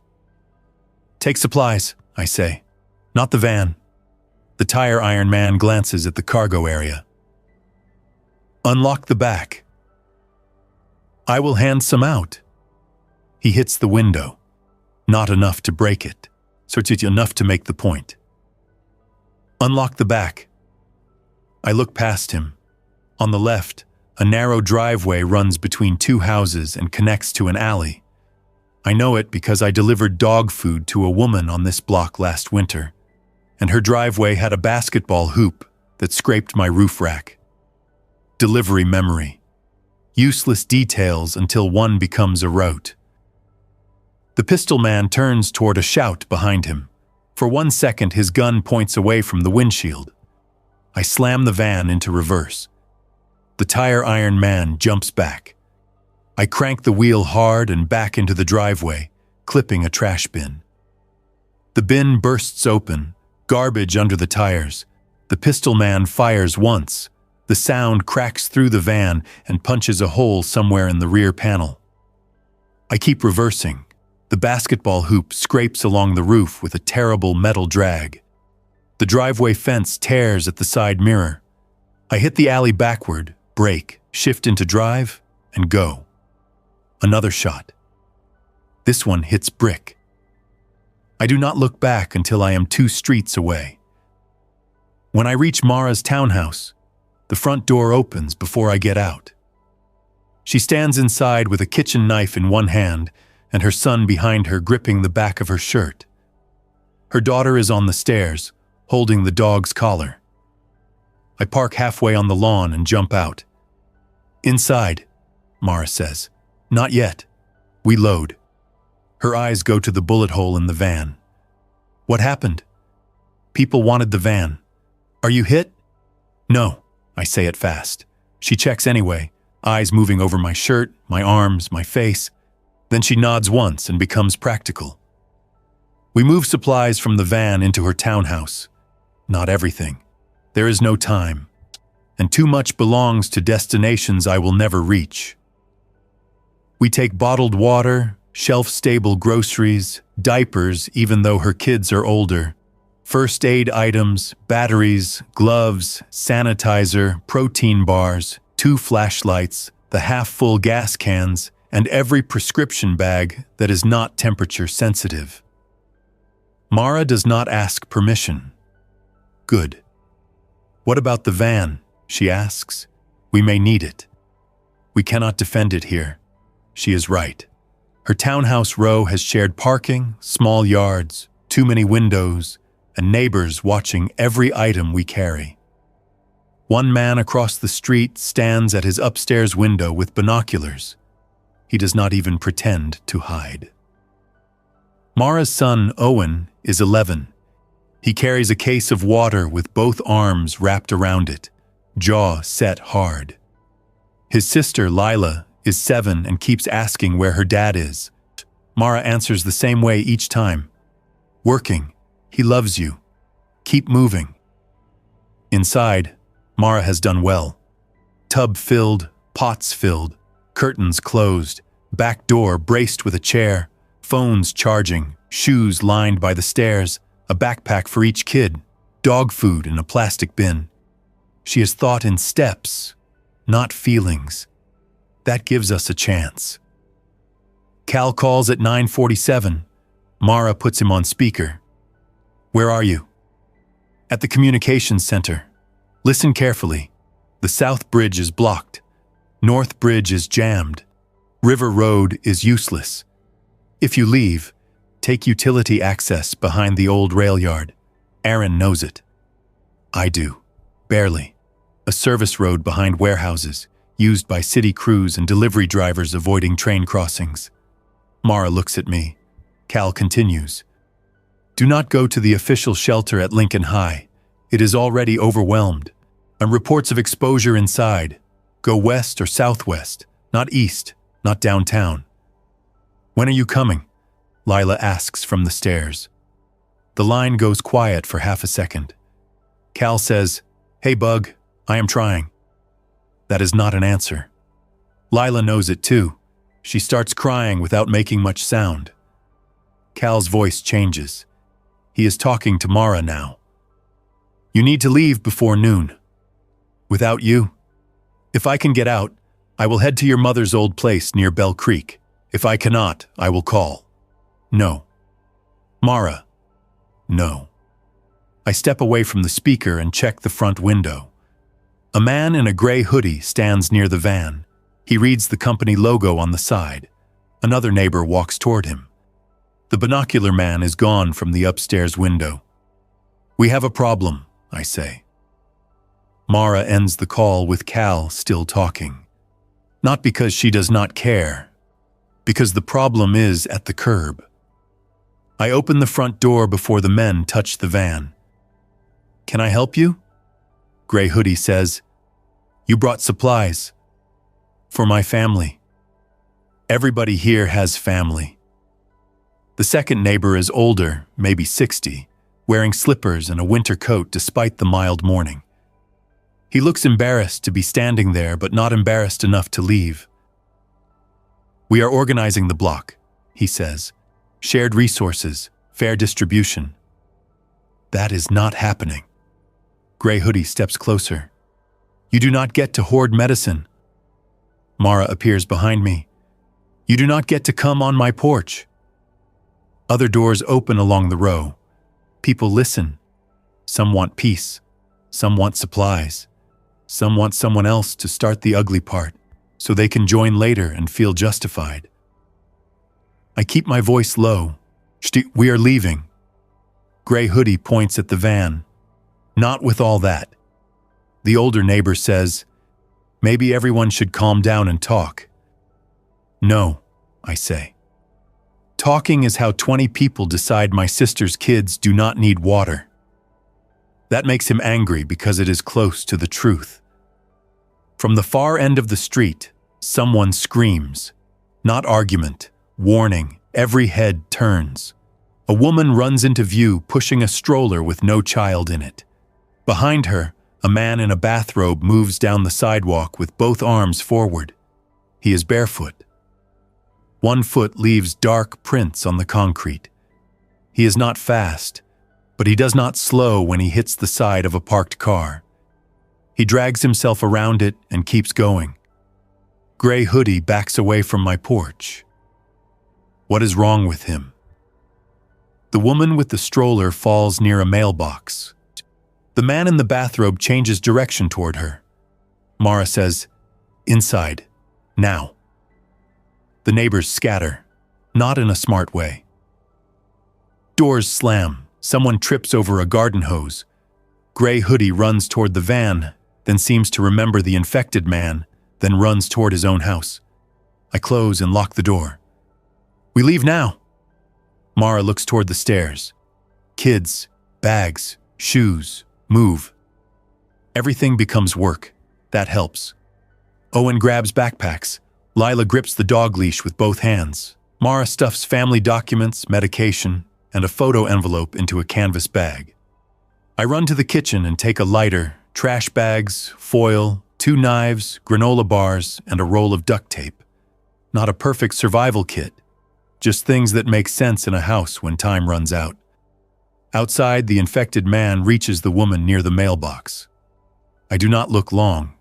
Take supplies, I say. Not the van. The tire iron man glances at the cargo area. Unlock the back. I will hand some out. He hits the window. Not enough to break it, so it's enough to make the point. Unlock the back. I look past him. On the left, a narrow driveway runs between 2 houses and connects to an alley. I know it because I delivered dog food to a woman on this block last winter, and her driveway had a basketball hoop that scraped my roof rack. Delivery memory. Useless details until one becomes a rote. The pistol man turns toward a shout behind him. For 1 second, his gun points away from the windshield. I slam the van into reverse. The tire iron man jumps back. I crank the wheel hard and back into the driveway, clipping a trash bin. The bin bursts open, garbage under the tires. The pistol man fires once. The sound cracks through the van and punches a hole somewhere in the rear panel. I keep reversing. The basketball hoop scrapes along the roof with a terrible metal drag. The driveway fence tears at the side mirror. I hit the alley backward, brake, shift into drive, and go. Another shot. This one hits brick. I do not look back until I am 2 streets away. When I reach Mara's townhouse, the front door opens before I get out. She stands inside with a kitchen knife in one hand and her son behind her gripping the back of her shirt. Her daughter is on the stairs, holding the dog's collar. I park halfway on the lawn and jump out. Inside, Mara says. Not yet. We load. Her eyes go to the bullet hole in the van. What happened? People wanted the van. Are you hit? No, I say it fast. She checks anyway, eyes moving over my shirt, my arms, my face. Then she nods once and becomes practical. We move supplies from the van into her townhouse. Not everything. There is no time. And too much belongs to destinations I will never reach. We take bottled water, shelf-stable groceries, diapers even though her kids are older, first aid items, batteries, gloves, sanitizer, protein bars, 2 flashlights, the half-full gas cans, and every prescription bag that is not temperature sensitive. Mara does not ask permission. Good. What about the van? She asks. We may need it. We cannot defend it here. She is right. Her townhouse row has shared parking, small yards, too many windows, and neighbors watching every item we carry. One man across the street stands at his upstairs window with binoculars. He does not even pretend to hide. Mara's son, Owen, is 11. He carries a case of water with both arms wrapped around it, jaw set hard. His sister, Lila, is 7 and keeps asking where her dad is. Mara answers the same way each time. Working. He loves you. Keep moving. Inside, Mara has done well. Tub filled, pots filled, curtains closed, back door braced with a chair, phones charging, shoes lined by the stairs, a backpack for each kid, dog food in a plastic bin. She has thought in steps, not feelings. That gives us a chance. Cal calls at 9:47. Mara puts him on speaker. Where are you? At the communications center. Listen carefully. The South Bridge is blocked. North Bridge is jammed. River Road is useless. If you leave, take utility access behind the old rail yard. Aaron knows it. I do. Barely. A service road behind warehouses, used by city crews and delivery drivers avoiding train crossings. Mara looks at me. Cal continues. Do not go to the official shelter at Lincoln High. It is already overwhelmed. And reports of exposure inside. Go west or southwest, not east, not downtown. When are you coming? Lila asks from the stairs. The line goes quiet for half a second. Cal says, Hey, Bug, I am trying. That is not an answer. Lila knows it too. She starts crying without making much sound. Cal's voice changes. He is talking to Mara now. You need to leave before noon. Without you? If I can get out, I will head to your mother's old place near Bell Creek. If I cannot, I will call. No. Mara. No. I step away from the speaker and check the front window. A man in a gray hoodie stands near the van. He reads the company logo on the side. Another neighbor walks toward him. The binocular man is gone from the upstairs window. We have a problem, I say. Mara ends the call with Cal still talking. Not because she does not care, because the problem is at the curb. I open the front door before the men touch the van. Can I help you? Gray Hoodie says, You brought supplies. For my family. Everybody here has family. The second neighbor is older, maybe 60, wearing slippers and a winter coat despite the mild morning. He looks embarrassed to be standing there, but not embarrassed enough to leave. We are organizing the block, he says. Shared resources, fair distribution. That is not happening. Gray Hoodie steps closer. You do not get to hoard medicine. Mara appears behind me. You do not get to come on my porch. Other doors open along the row. People listen. Some want peace. Some want supplies. Some want someone else to start the ugly part, so they can join later and feel justified. I keep my voice low. We are leaving. Gray Hoodie points at the van. Not with all that. The older neighbor says, Maybe everyone should calm down and talk. No, I say. Talking is how 20 people decide my sister's kids do not need water. That makes him angry because it is close to the truth. From the far end of the street, someone screams. Not argument, warning, every head turns. A woman runs into view pushing a stroller with no child in it. Behind her, a man in a bathrobe moves down the sidewalk with both arms forward. He is barefoot. One foot leaves dark prints on the concrete. He is not fast, but he does not slow when he hits the side of a parked car. He drags himself around it and keeps going. Gray Hoodie backs away from my porch. What is wrong with him? The woman with the stroller falls near a mailbox. The man in the bathrobe changes direction toward her. Mara says, Inside, now. The neighbors scatter, not in a smart way. Doors slam. Someone trips over a garden hose. Gray Hoodie runs toward the van, then seems to remember the infected man, then runs toward his own house. I close and lock the door. We leave now. Mara looks toward the stairs. Kids, bags, shoes, move. Everything becomes work. That helps. Owen grabs backpacks. Lila grips the dog leash with both hands. Mara stuffs family documents, medication, and a photo envelope into a canvas bag. I run to the kitchen and take a lighter, trash bags, foil, 2 knives, granola bars, and a roll of duct tape. Not a perfect survival kit, just things that make sense in a house when time runs out. Outside, the infected man reaches the woman near the mailbox. I do not look long.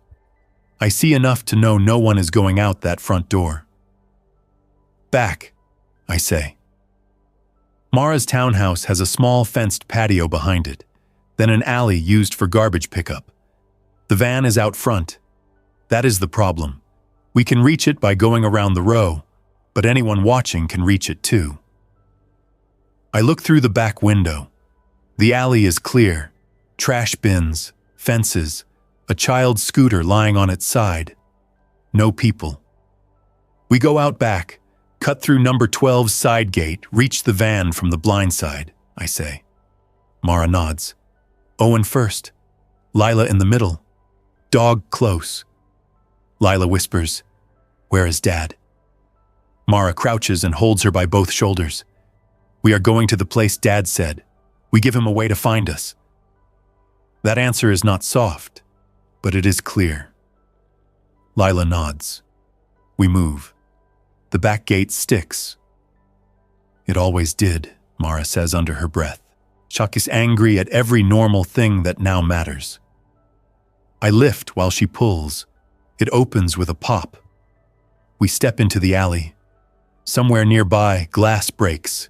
I see enough to know no one is going out that front door. Back, I say. Mara's townhouse has a small fenced patio behind it, then an alley used for garbage pickup. The van is out front. That is the problem. We can reach it by going around the row, but anyone watching can reach it too. I look through the back window. The alley is clear. Trash bins, fences, a child's scooter lying on its side. No people. We go out back, cut through number 12's side gate, reach the van from the blind side, I say. Mara nods. Owen first. Lila in the middle. Dog close. Lila whispers, "Where is Dad?" Mara crouches and holds her by both shoulders. "We are going to the place Dad said. We give him a way to find us." That answer is not soft, but it is clear. Lila nods. We move. The back gate sticks. "It always did," Mara says under her breath. Chuck is angry at every normal thing that now matters. I lift while she pulls. It opens with a pop. We step into the alley. Somewhere nearby, glass breaks.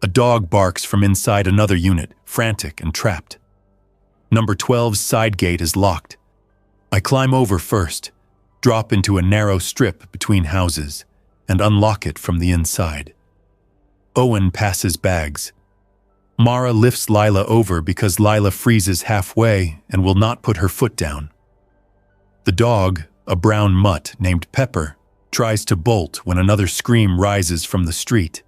A dog barks from inside another unit, frantic and trapped. Number 12's side gate is locked. I climb over first, drop into a narrow strip between houses, and unlock it from the inside. Owen passes bags. Mara lifts Lila over because Lila freezes halfway and will not put her foot down. The dog, a brown mutt named Pepper, tries to bolt when another scream rises from the street,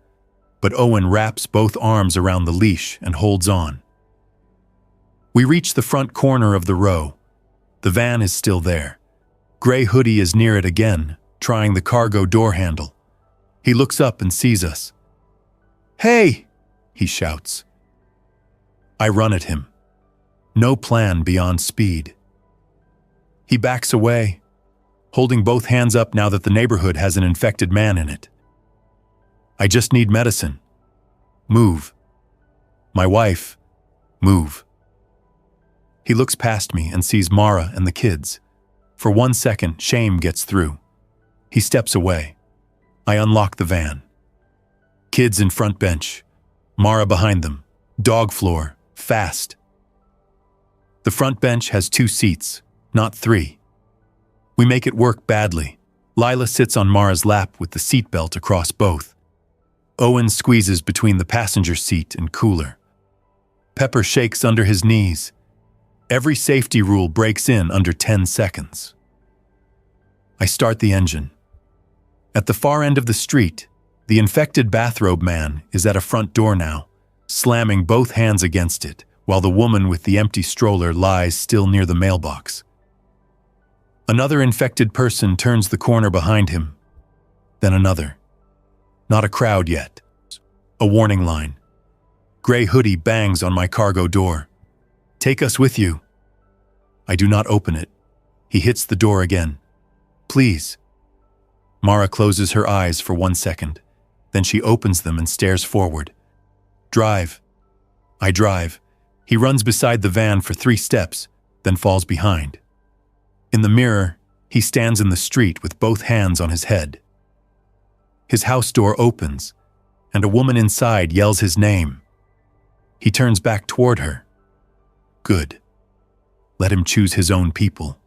but Owen wraps both arms around the leash and holds on. We reach the front corner of the row. The van is still there. Gray Hoodie is near it again, trying the cargo door handle. He looks up and sees us. "Hey!" he shouts. I run at him. No plan beyond speed. He backs away, holding both hands up now that the neighborhood has an infected man in it. "I just need medicine. Move. My wife, move." He looks past me and sees Mara and the kids. For 1 second, shame gets through. He steps away. I unlock the van. Kids in front bench. Mara behind them. Dog floor. Fast. The front bench has 2 seats, not 3. We make it work badly. Lila sits on Mara's lap with the seatbelt across both. Owen squeezes between the passenger seat and cooler. Pepper shakes under his knees. Every safety rule breaks in under 10 seconds. I start the engine. At the far end of the street, the infected bathrobe man is at a front door now, slamming both hands against it, while the woman with the empty stroller lies still near the mailbox. Another infected person turns the corner behind him. Then another. Not a crowd yet. A warning line. Gray Hoodie bangs on my cargo door. "Take us with you." I do not open it. He hits the door again. "Please." Mara closes her eyes for 1 second. Then she opens them and stares forward. "Drive." I drive. He runs beside the van for 3 steps, then falls behind. In the mirror, he stands in the street with both hands on his head. His house door opens, and a woman inside yells his name. He turns back toward her. Good. Let him choose his own people.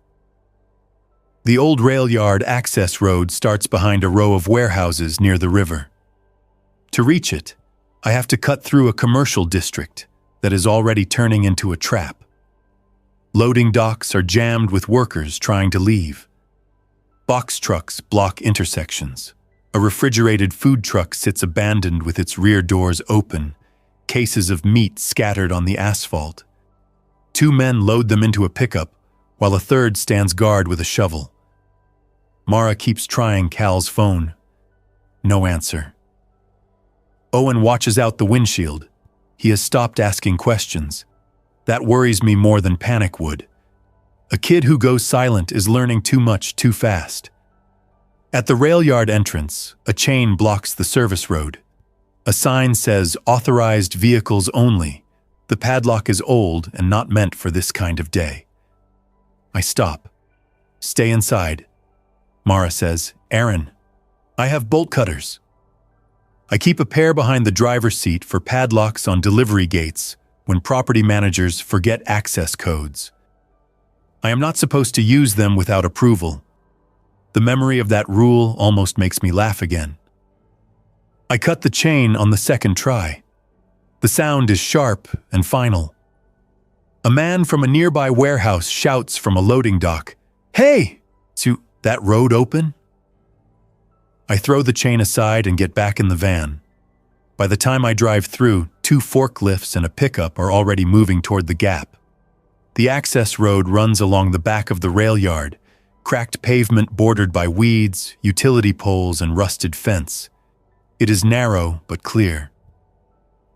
The old rail yard access road starts behind a row of warehouses near the river. To reach it, I have to cut through a commercial district that is already turning into a trap. Loading docks are jammed with workers trying to leave. Box trucks block intersections. A refrigerated food truck sits abandoned with its rear doors open, cases of meat scattered on the asphalt. 2 men load them into a pickup, while a third stands guard with a shovel. Mara keeps trying Cal's phone. No answer. Owen watches out the windshield. He has stopped asking questions. That worries me more than panic would. A kid who goes silent is learning too much too fast. At the rail yard entrance, a chain blocks the service road. A sign says "Authorized vehicles only." The padlock is old and not meant for this kind of day. I stop. stay inside. Mara says, Aaron, I have bolt cutters. I keep a pair behind the driver's seat for padlocks on delivery gates when property managers forget access codes. I am not supposed to use them without approval. The memory of that rule almost makes me laugh again. I cut the chain on the second try. The sound is sharp and final. A man from a nearby warehouse shouts from a loading dock, Hey! To that road open? I throw the chain aside and get back in the van. By the time I drive through, 2 forklifts and a pickup are already moving toward the gap. The access road runs along the back of the rail yard, cracked pavement bordered by weeds, utility poles, and rusted fence. It is narrow but clear.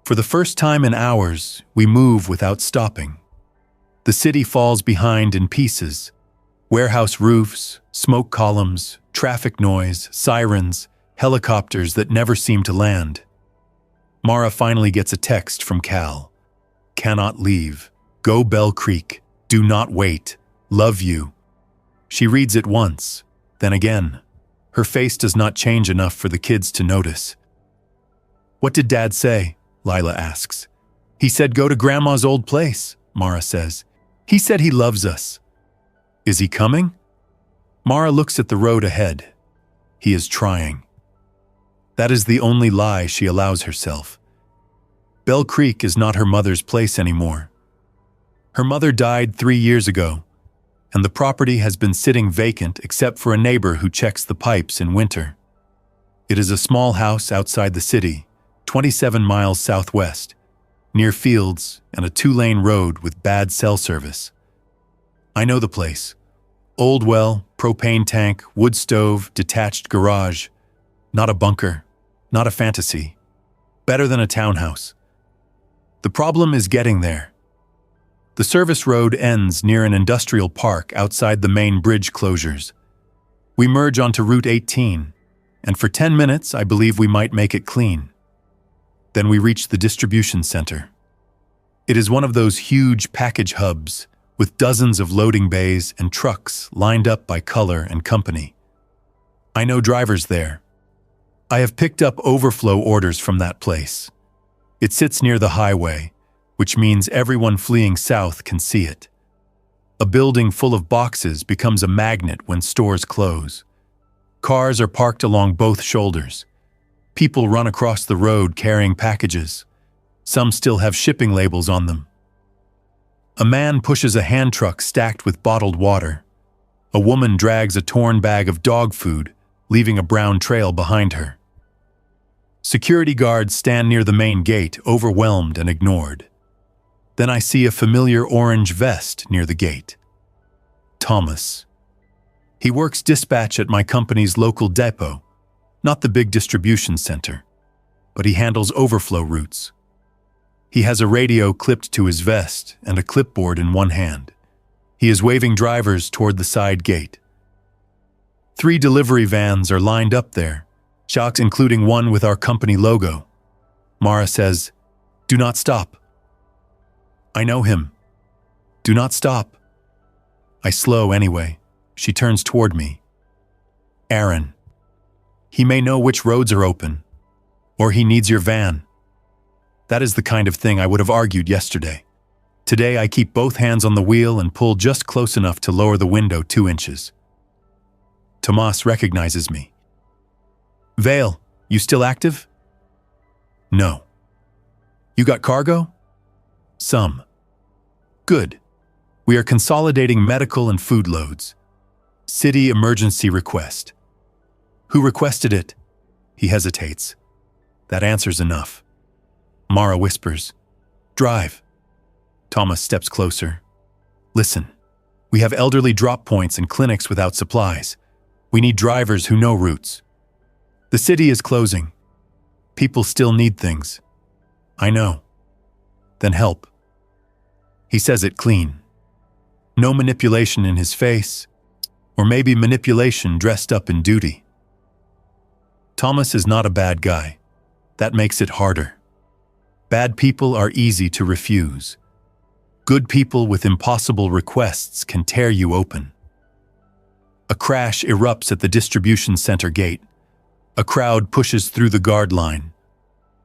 For the first time in hours, we move without stopping. The city falls behind in pieces. Warehouse roofs, smoke columns, traffic noise, sirens, helicopters that never seem to land. Mara finally gets a text from Cal. Cannot leave. Go Bell Creek. Do not wait. Love you. She reads it once, then again. Her face does not change enough for the kids to notice. What did Dad say? Lila asks. He said go to Grandma's old place, Mara says. He said he loves us. Is he coming? Mara looks at the road ahead. He is trying. That is the only lie she allows herself. Bell Creek is not her mother's place anymore. Her mother died 3 years ago, and the property has been sitting vacant except for a neighbor who checks the pipes in winter. It is a small house outside the city, 27 miles southwest, near fields and a 2-lane road with bad cell service. I know the place. Old well, propane tank, wood stove, detached garage. Not a bunker, not a fantasy. Better than a townhouse. The problem is getting there. The service road ends near an industrial park outside the main bridge closures. We merge onto Route 18, and for 10 minutes I believe we might make it clean. Then we reach the distribution center. It is one of those huge package hubs with dozens of loading bays and trucks lined up by color and company. I know drivers there. I have picked up overflow orders from that place. It sits near the highway, which means everyone fleeing south can see it. A building full of boxes becomes a magnet when stores close. Cars are parked along both shoulders. People run across the road carrying packages. Some still have shipping labels on them. A man pushes a hand truck stacked with bottled water. A woman drags a torn bag of dog food, leaving a brown trail behind her. Security guards stand near the main gate, overwhelmed and ignored. Then I see a familiar orange vest near the gate. Thomas. He works dispatch at my company's local depot, not the big distribution center, but he handles overflow routes. He has a radio clipped to his vest and a clipboard in one hand. He is waving drivers toward the side gate. 3 delivery vans are lined up there, shocks including one with our company logo. Mara says, "Do not stop." I know him. Do not stop. I slow anyway. She turns toward me. Aaron. He may know which roads are open, or he needs your van. That is the kind of thing I would have argued yesterday. Today I keep both hands on the wheel and pull just close enough to lower the window 2 inches. Tomas recognizes me. Vale, you still active? No. You got cargo? Some. Good. We are consolidating medical and food loads. City emergency request. Who requested it? He hesitates. That answer's enough. Mara whispers, "Drive." Thomas steps closer. "Listen, we have elderly drop points and clinics without supplies. We need drivers who know routes. The city is closing. People still need things. I know. Then help." He says it clean. No manipulation in his face, or maybe manipulation dressed up in duty. Thomas is not a bad guy. That makes it harder. Bad people are easy to refuse. Good people with impossible requests can tear you open. A crash erupts at the distribution center gate. A crowd pushes through the guard line.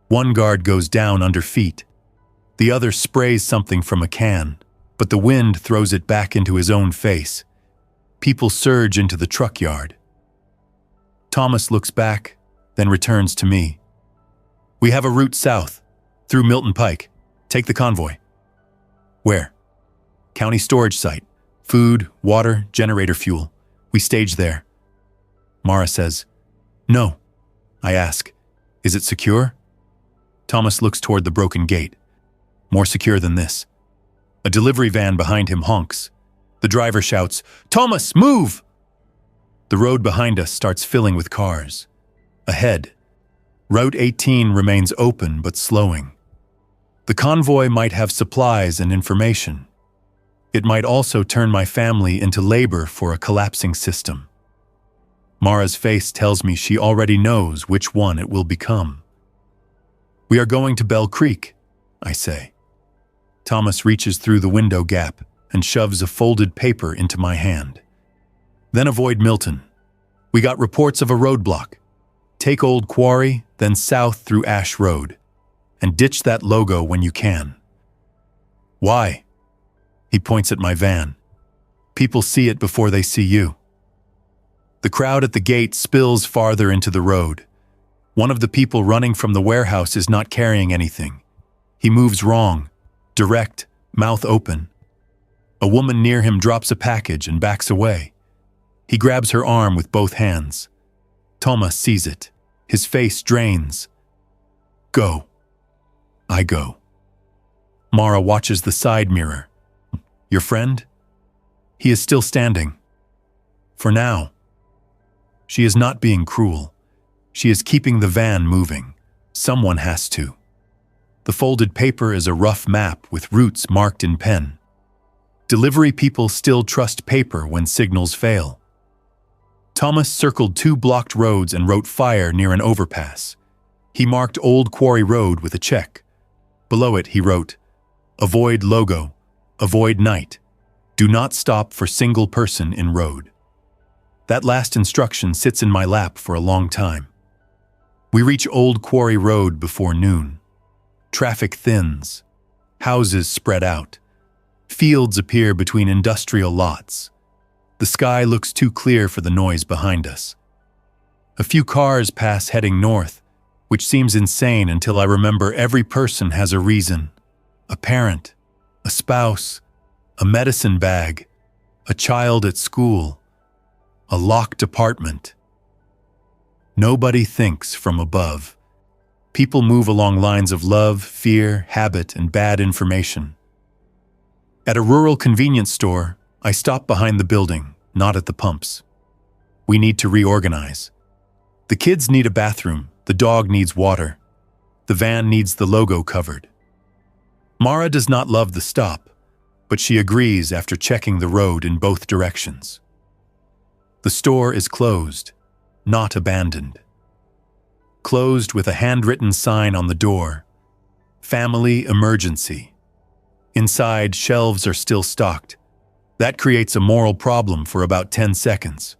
One guard goes down under feet. The other sprays something from a can, but the wind throws it back into his own face. People surge into the truck yard. Thomas looks back, then returns to me. We have a route south, through Milton Pike. Take the convoy. Where? County storage site. Food, water, generator fuel. We stage there. Mara says, No. I ask, Is it secure? Thomas looks toward the broken gate. More secure than this. A delivery van behind him honks. The driver shouts, Thomas, move! The road behind us starts filling with cars. Ahead, Route 18 remains open but slowing. The convoy might have supplies and information. It might also turn my family into labor for a collapsing system. Mara's face tells me she already knows which one it will become. We are going to Bell Creek, I say. Thomas reaches through the window gap and shoves a folded paper into my hand. Then avoid Milton. We got reports of a roadblock. Take Old Quarry, then south through Ash Road, and ditch that logo when you can. Why? He points at my van. People see it before they see you. The crowd at the gate spills farther into the road. One of the people running from the warehouse is not carrying anything. He moves wrong, direct, mouth open. A woman near him drops a package and backs away. He grabs her arm with both hands. Thomas sees it. His face drains. Go. I go. Mara watches the side mirror. Your friend? He is still standing. For now. She is not being cruel. She is keeping the van moving. Someone has to. The folded paper is a rough map with routes marked in pen. Delivery people still trust paper when signals fail. Thomas circled 2 blocked roads and wrote fire near an overpass. He marked Old Quarry Road with a check. Below it he wrote, Avoid logo, avoid night. Do not stop for single person in road. That last instruction sits in my lap for a long time. We reach Old Quarry Road before noon. Traffic thins. Houses spread out. Fields appear between industrial lots. The sky looks too clear for the noise behind us. A few cars pass heading north, which seems insane until I remember every person has a reason. A parent, a spouse, a medicine bag, a child at school, a locked apartment. Nobody thinks from above. People move along lines of love, fear, habit, and bad information. At a rural convenience store, I stop behind the building, not at the pumps. We need to reorganize. The kids need a bathroom, the dog needs water, the van needs the logo covered. Mara does not love the stop, but she agrees after checking the road in both directions. The store is closed, not abandoned. Closed with a handwritten sign on the door, Family Emergency. Inside, shelves are still stocked. That creates a moral problem for about 10 seconds.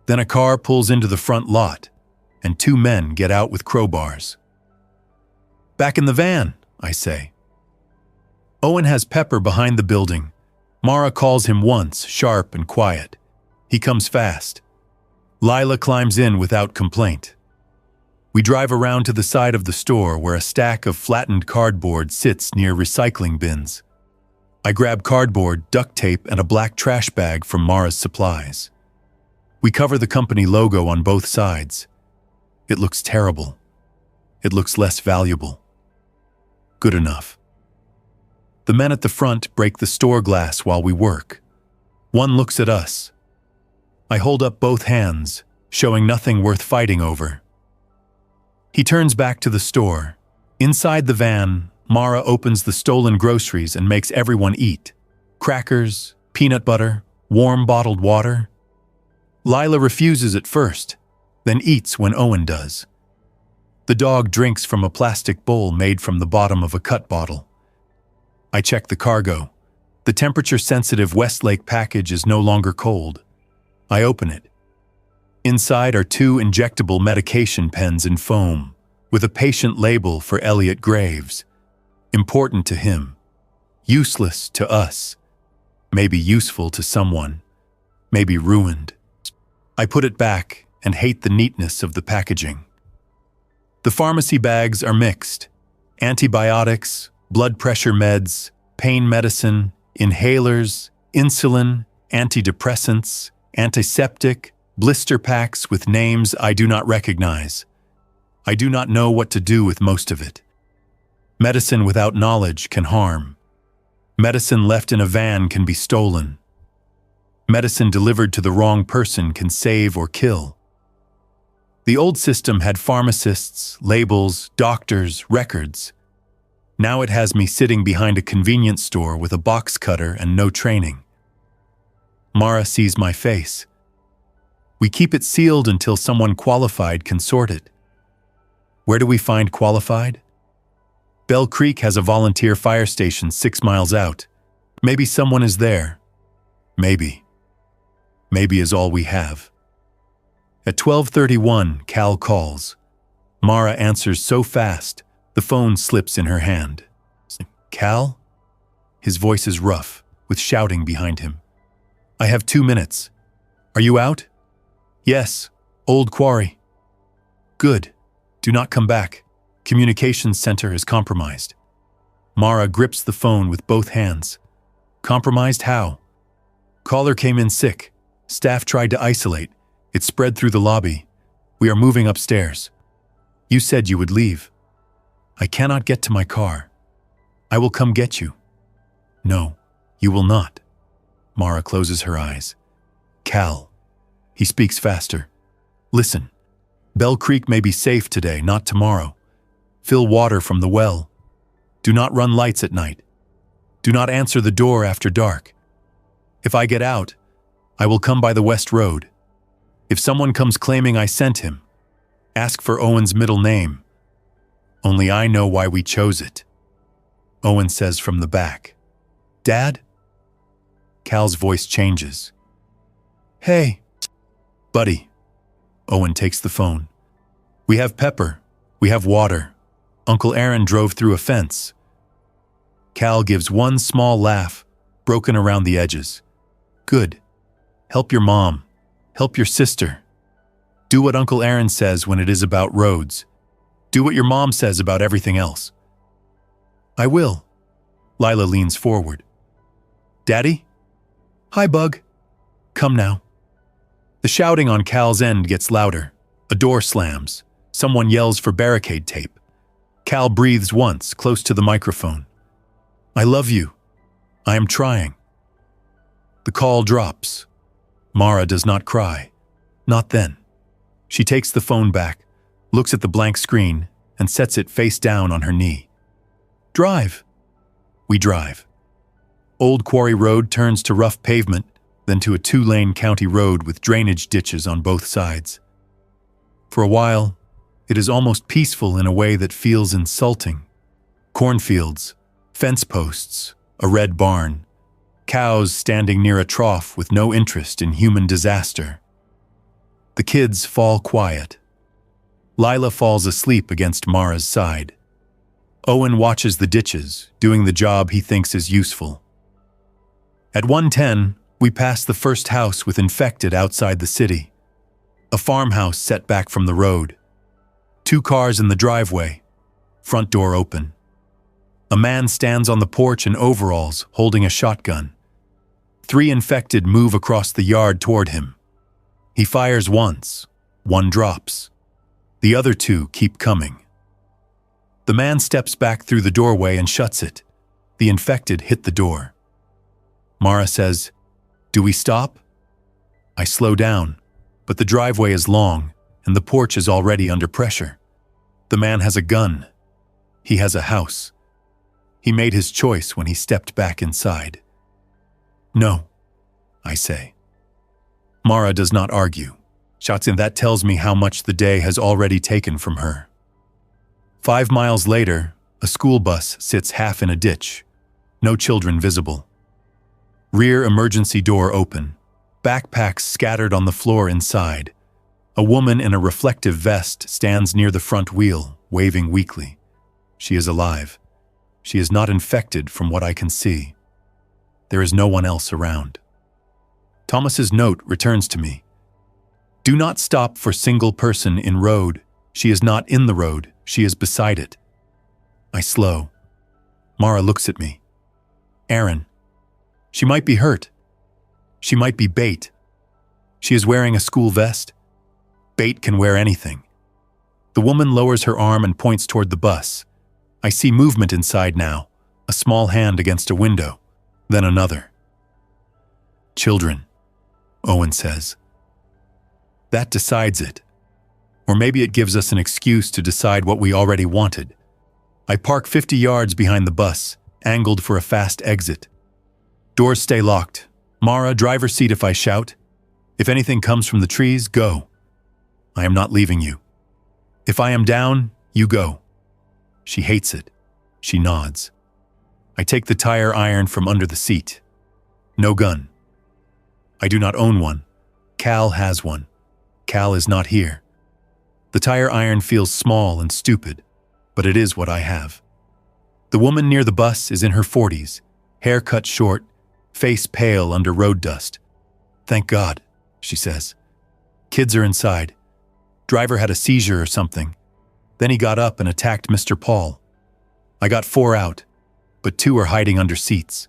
Then a car pulls into the front lot, and 2 men get out with crowbars. Back in the van, I say. Owen has Pepper behind the building. Mara calls him once, sharp and quiet. He comes fast. Lila climbs in without complaint. We drive around to the side of the store where a stack of flattened cardboard sits near recycling bins. I grab cardboard, duct tape, and a black trash bag from Mara's supplies. We cover the company logo on both sides. It looks terrible. It looks less valuable. Good enough. The men at the front break the store glass while we work. One looks at us. I hold up both hands, showing nothing worth fighting over. He turns back to the store. Inside the van, Mara opens the stolen groceries and makes everyone eat. Crackers, peanut butter, warm bottled water. Lila refuses at first, then eats when Owen does. The dog drinks from a plastic bowl made from the bottom of a cut bottle. I check the cargo. The temperature-sensitive Westlake package is no longer cold. I open it. Inside are 2 injectable medication pens in foam, with a patient label for Elliot Graves. Important to him. Useless to us. Maybe useful to someone. Maybe ruined. I put it back and hate the neatness of the packaging. The pharmacy bags are mixed. Antibiotics, blood pressure meds, pain medicine, inhalers, insulin, antidepressants, antiseptic, blister packs with names I do not recognize. I do not know what to do with most of it. Medicine without knowledge can harm. Medicine left in a van can be stolen. Medicine delivered to the wrong person can save or kill. The old system had pharmacists, labels, doctors, records. Now it has me sitting behind a convenience store with a box cutter and no training. Mara sees my face. We keep it sealed until someone qualified can sort it. Where do we find qualified? Bell Creek has a volunteer fire station 6 miles out. Maybe someone is there. Maybe. Maybe is all we have. At 12:31, Cal calls. Mara answers so fast, the phone slips in her hand. Cal? His voice is rough, with shouting behind him. I have 2 minutes. Are you out? Yes, old quarry. Good. Do not come back. Communications center is compromised. Mara grips the phone with both hands. Compromised how? Caller came in sick. Staff tried to isolate. It spread through the lobby. We are moving upstairs. You said you would leave. I cannot get to my car. I will come get you. No, you will not. Mara closes her eyes. Cal. He speaks faster. Listen. Bell Creek may be safe today, not tomorrow. Fill water from the well. Do not run lights at night. Do not answer the door after dark. If I get out, I will come by the West Road. If someone comes claiming I sent him, ask for Owen's middle name. Only I know why we chose it. Owen says from the back. Dad? Cal's voice changes. Hey. Buddy. Owen takes the phone. We have pepper. We have water. Uncle Aaron drove through a fence. Cal gives one small laugh, broken around the edges. Good. Help your mom. Help your sister. Do what Uncle Aaron says when it is about roads. Do what your mom says about everything else. I will. Lila leans forward. Daddy? Hi, Bug. Come now. The shouting on Cal's end gets louder. A door slams. Someone yells for barricade tape. Cal breathes once, close to the microphone. I love you. I am trying. The call drops. Mara does not cry. Not then. She takes the phone back, looks at the blank screen, and sets it face down on her knee. Drive. We drive. Old Quarry Road turns to rough pavement, then to a 2-lane county road with drainage ditches on both sides. For a while, it is almost peaceful in a way that feels insulting. Cornfields, fence posts, a red barn, cows standing near a trough with no interest in human disaster. The kids fall quiet. Lila falls asleep against Mara's side. Owen watches the ditches, doing the job he thinks is useful. At 1:10, we pass the first house with infected outside the city. A farmhouse set back from the road. 2 cars in the driveway, front door open. A man stands on the porch in overalls, holding a shotgun. 3 infected move across the yard toward him. He fires once. 1 drops. The other 2 keep coming. The man steps back through the doorway and shuts it. The infected hit the door. Mara says, "Do we stop?" I slow down, but the driveway is long, and the porch is already under pressure. The man has a gun. He has a house. He made his choice when he stepped back inside. No, I say. Mara does not argue. Shotgun, that tells me how much the day has already taken from her. 5 miles later, a school bus sits half in a ditch. No children visible. Rear emergency door open. backpacks scattered on the floor inside. A woman in a reflective vest stands near the front wheel, waving weakly. She is alive. She is not infected from what I can see. There is no one else around. Thomas's note returns to me. Do not stop for single person in road. She is not in the road. She is beside it. I slow. Mara looks at me. Aaron. She might be hurt. She might be bait. She is wearing a school vest. Bait can wear anything. The woman lowers her arm and points toward the bus. I see movement inside now, a small hand against a window, then another. Children, Owen says. That decides it. Or maybe it gives us an excuse to decide what we already wanted. I park 50 yards behind the bus, angled for a fast exit. Doors stay locked. Mara, driver's seat if I shout. If anything comes from the trees, go. I am not leaving you. If I am down, you go. She hates it. She nods. I take the tire iron from under the seat. No gun. I do not own one. Cal has one. Cal is not here. The tire iron feels small and stupid, but it is what I have. The woman near the bus is in her 40s, hair cut short, face pale under road dust. Thank God, she says. Kids are inside. Driver had a seizure or something. Then he got up and attacked Mr. Paul. I got 4 out, but 2 are hiding under seats.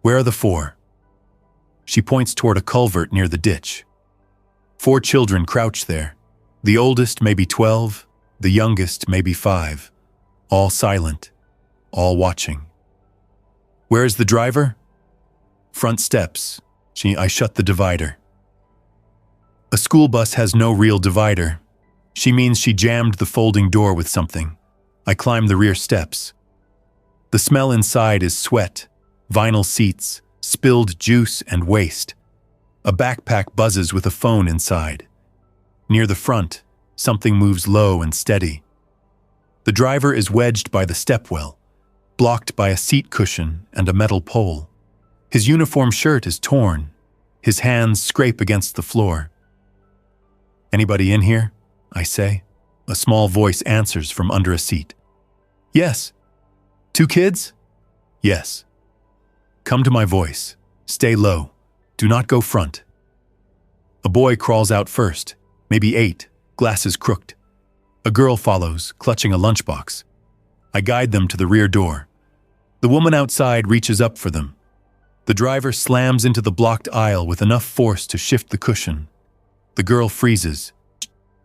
Where are the 4? She points toward a culvert near the ditch. 4 children crouch there. The oldest may be 12, the youngest may be 5. All silent, all watching. Where is the driver? Front steps. I shut the divider. A school bus has no real divider. She means she jammed the folding door with something. I climb the rear steps. The smell inside is sweat, vinyl seats, spilled juice and waste. A backpack buzzes with a phone inside. Near the front, something moves low and steady. The driver is wedged by the stepwell, blocked by a seat cushion and a metal pole. His uniform shirt is torn. His hands scrape against the floor. Anybody in here? I say. A small voice answers from under a seat. Yes. 2 kids? Yes. Come to my voice. Stay low. Do not go front. A boy crawls out first, maybe 8, glasses crooked. A girl follows, clutching a lunchbox. I guide them to the rear door. The woman outside reaches up for them. The driver slams into the blocked aisle with enough force to shift the cushion. The girl freezes.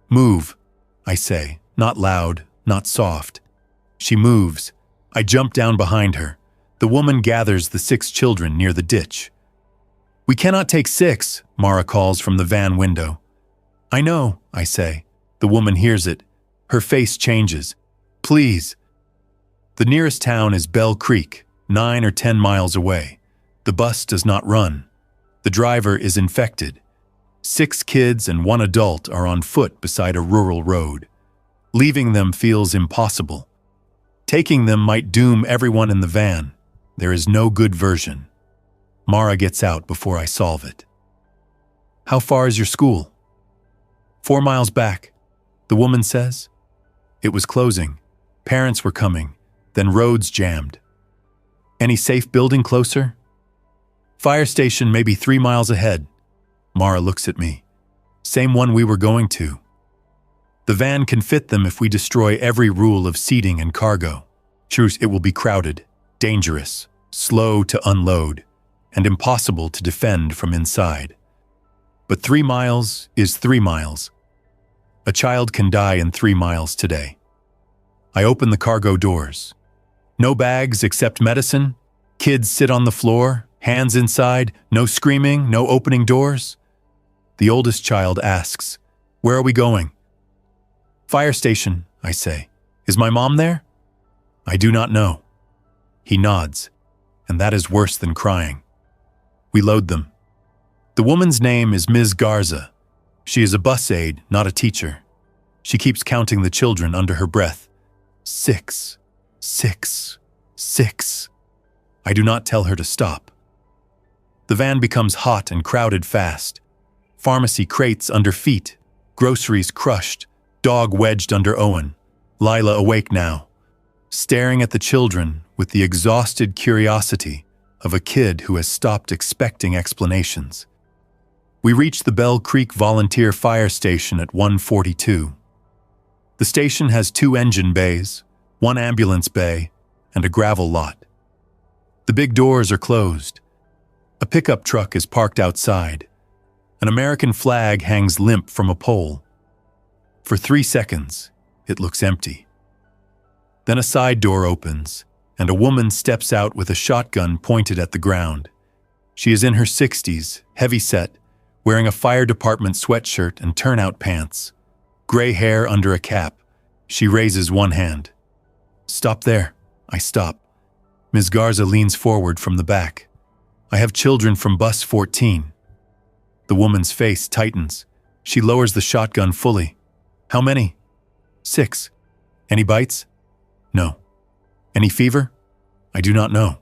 Move, I say, not loud, not soft. She moves. I jump down behind her. The woman gathers the 6 children near the ditch. We cannot take 6, Mara calls from the van window. I know, I say. The woman hears it. Her face changes. Please. The nearest town is Bell Creek, 9 or 10 miles away. The bus does not run. The driver is infected. 6 kids and 1 adult are on foot beside a rural road. Leaving them feels impossible. Taking them might doom everyone in the van. There is no good version. Mara gets out before I solve it. How far is your school? 4 miles back, the woman says. It was closing. Parents were coming. Then roads jammed. Any safe building closer? Fire station maybe 3 miles ahead. Mara looks at me. Same one we were going to. The van can fit them if we destroy every rule of seating and cargo. Sure, it will be crowded, dangerous, slow to unload, and impossible to defend from inside. But 3 miles is 3 miles. A child can die in 3 miles today. I open the cargo doors. No bags except medicine. Kids sit on the floor, hands inside, no screaming, no opening doors. The oldest child asks, "Where are we going?" "Fire station," I say. "Is my mom there?" "I do not know." He nods, and that is worse than crying. We load them. The woman's name is Ms. Garza. She is a bus aide, not a teacher. She keeps counting the children under her breath. 6, 6, 6. I do not tell her to stop. The van becomes hot and crowded fast. Pharmacy crates under feet, groceries crushed, dog wedged under Owen. Lila awake now, staring at the children with the exhausted curiosity of a kid who has stopped expecting explanations. We reach the Bell Creek Volunteer Fire Station at 1:42. The station has 2 engine bays, 1 ambulance bay, and a gravel lot. The big doors are closed. A pickup truck is parked outside. An American flag hangs limp from a pole. For 3 seconds, it looks empty. Then a side door opens, and a woman steps out with a shotgun pointed at the ground. She is in her 60s, heavy-set, wearing a fire department sweatshirt and turnout pants. Gray hair under a cap. She raises one hand. "Stop there." I stop. Ms. Garza leans forward from the back. "I have children from bus 14. The woman's face tightens. She lowers the shotgun fully. "How many?" "6. Any bites?" "No." "Any fever?" "I do not know."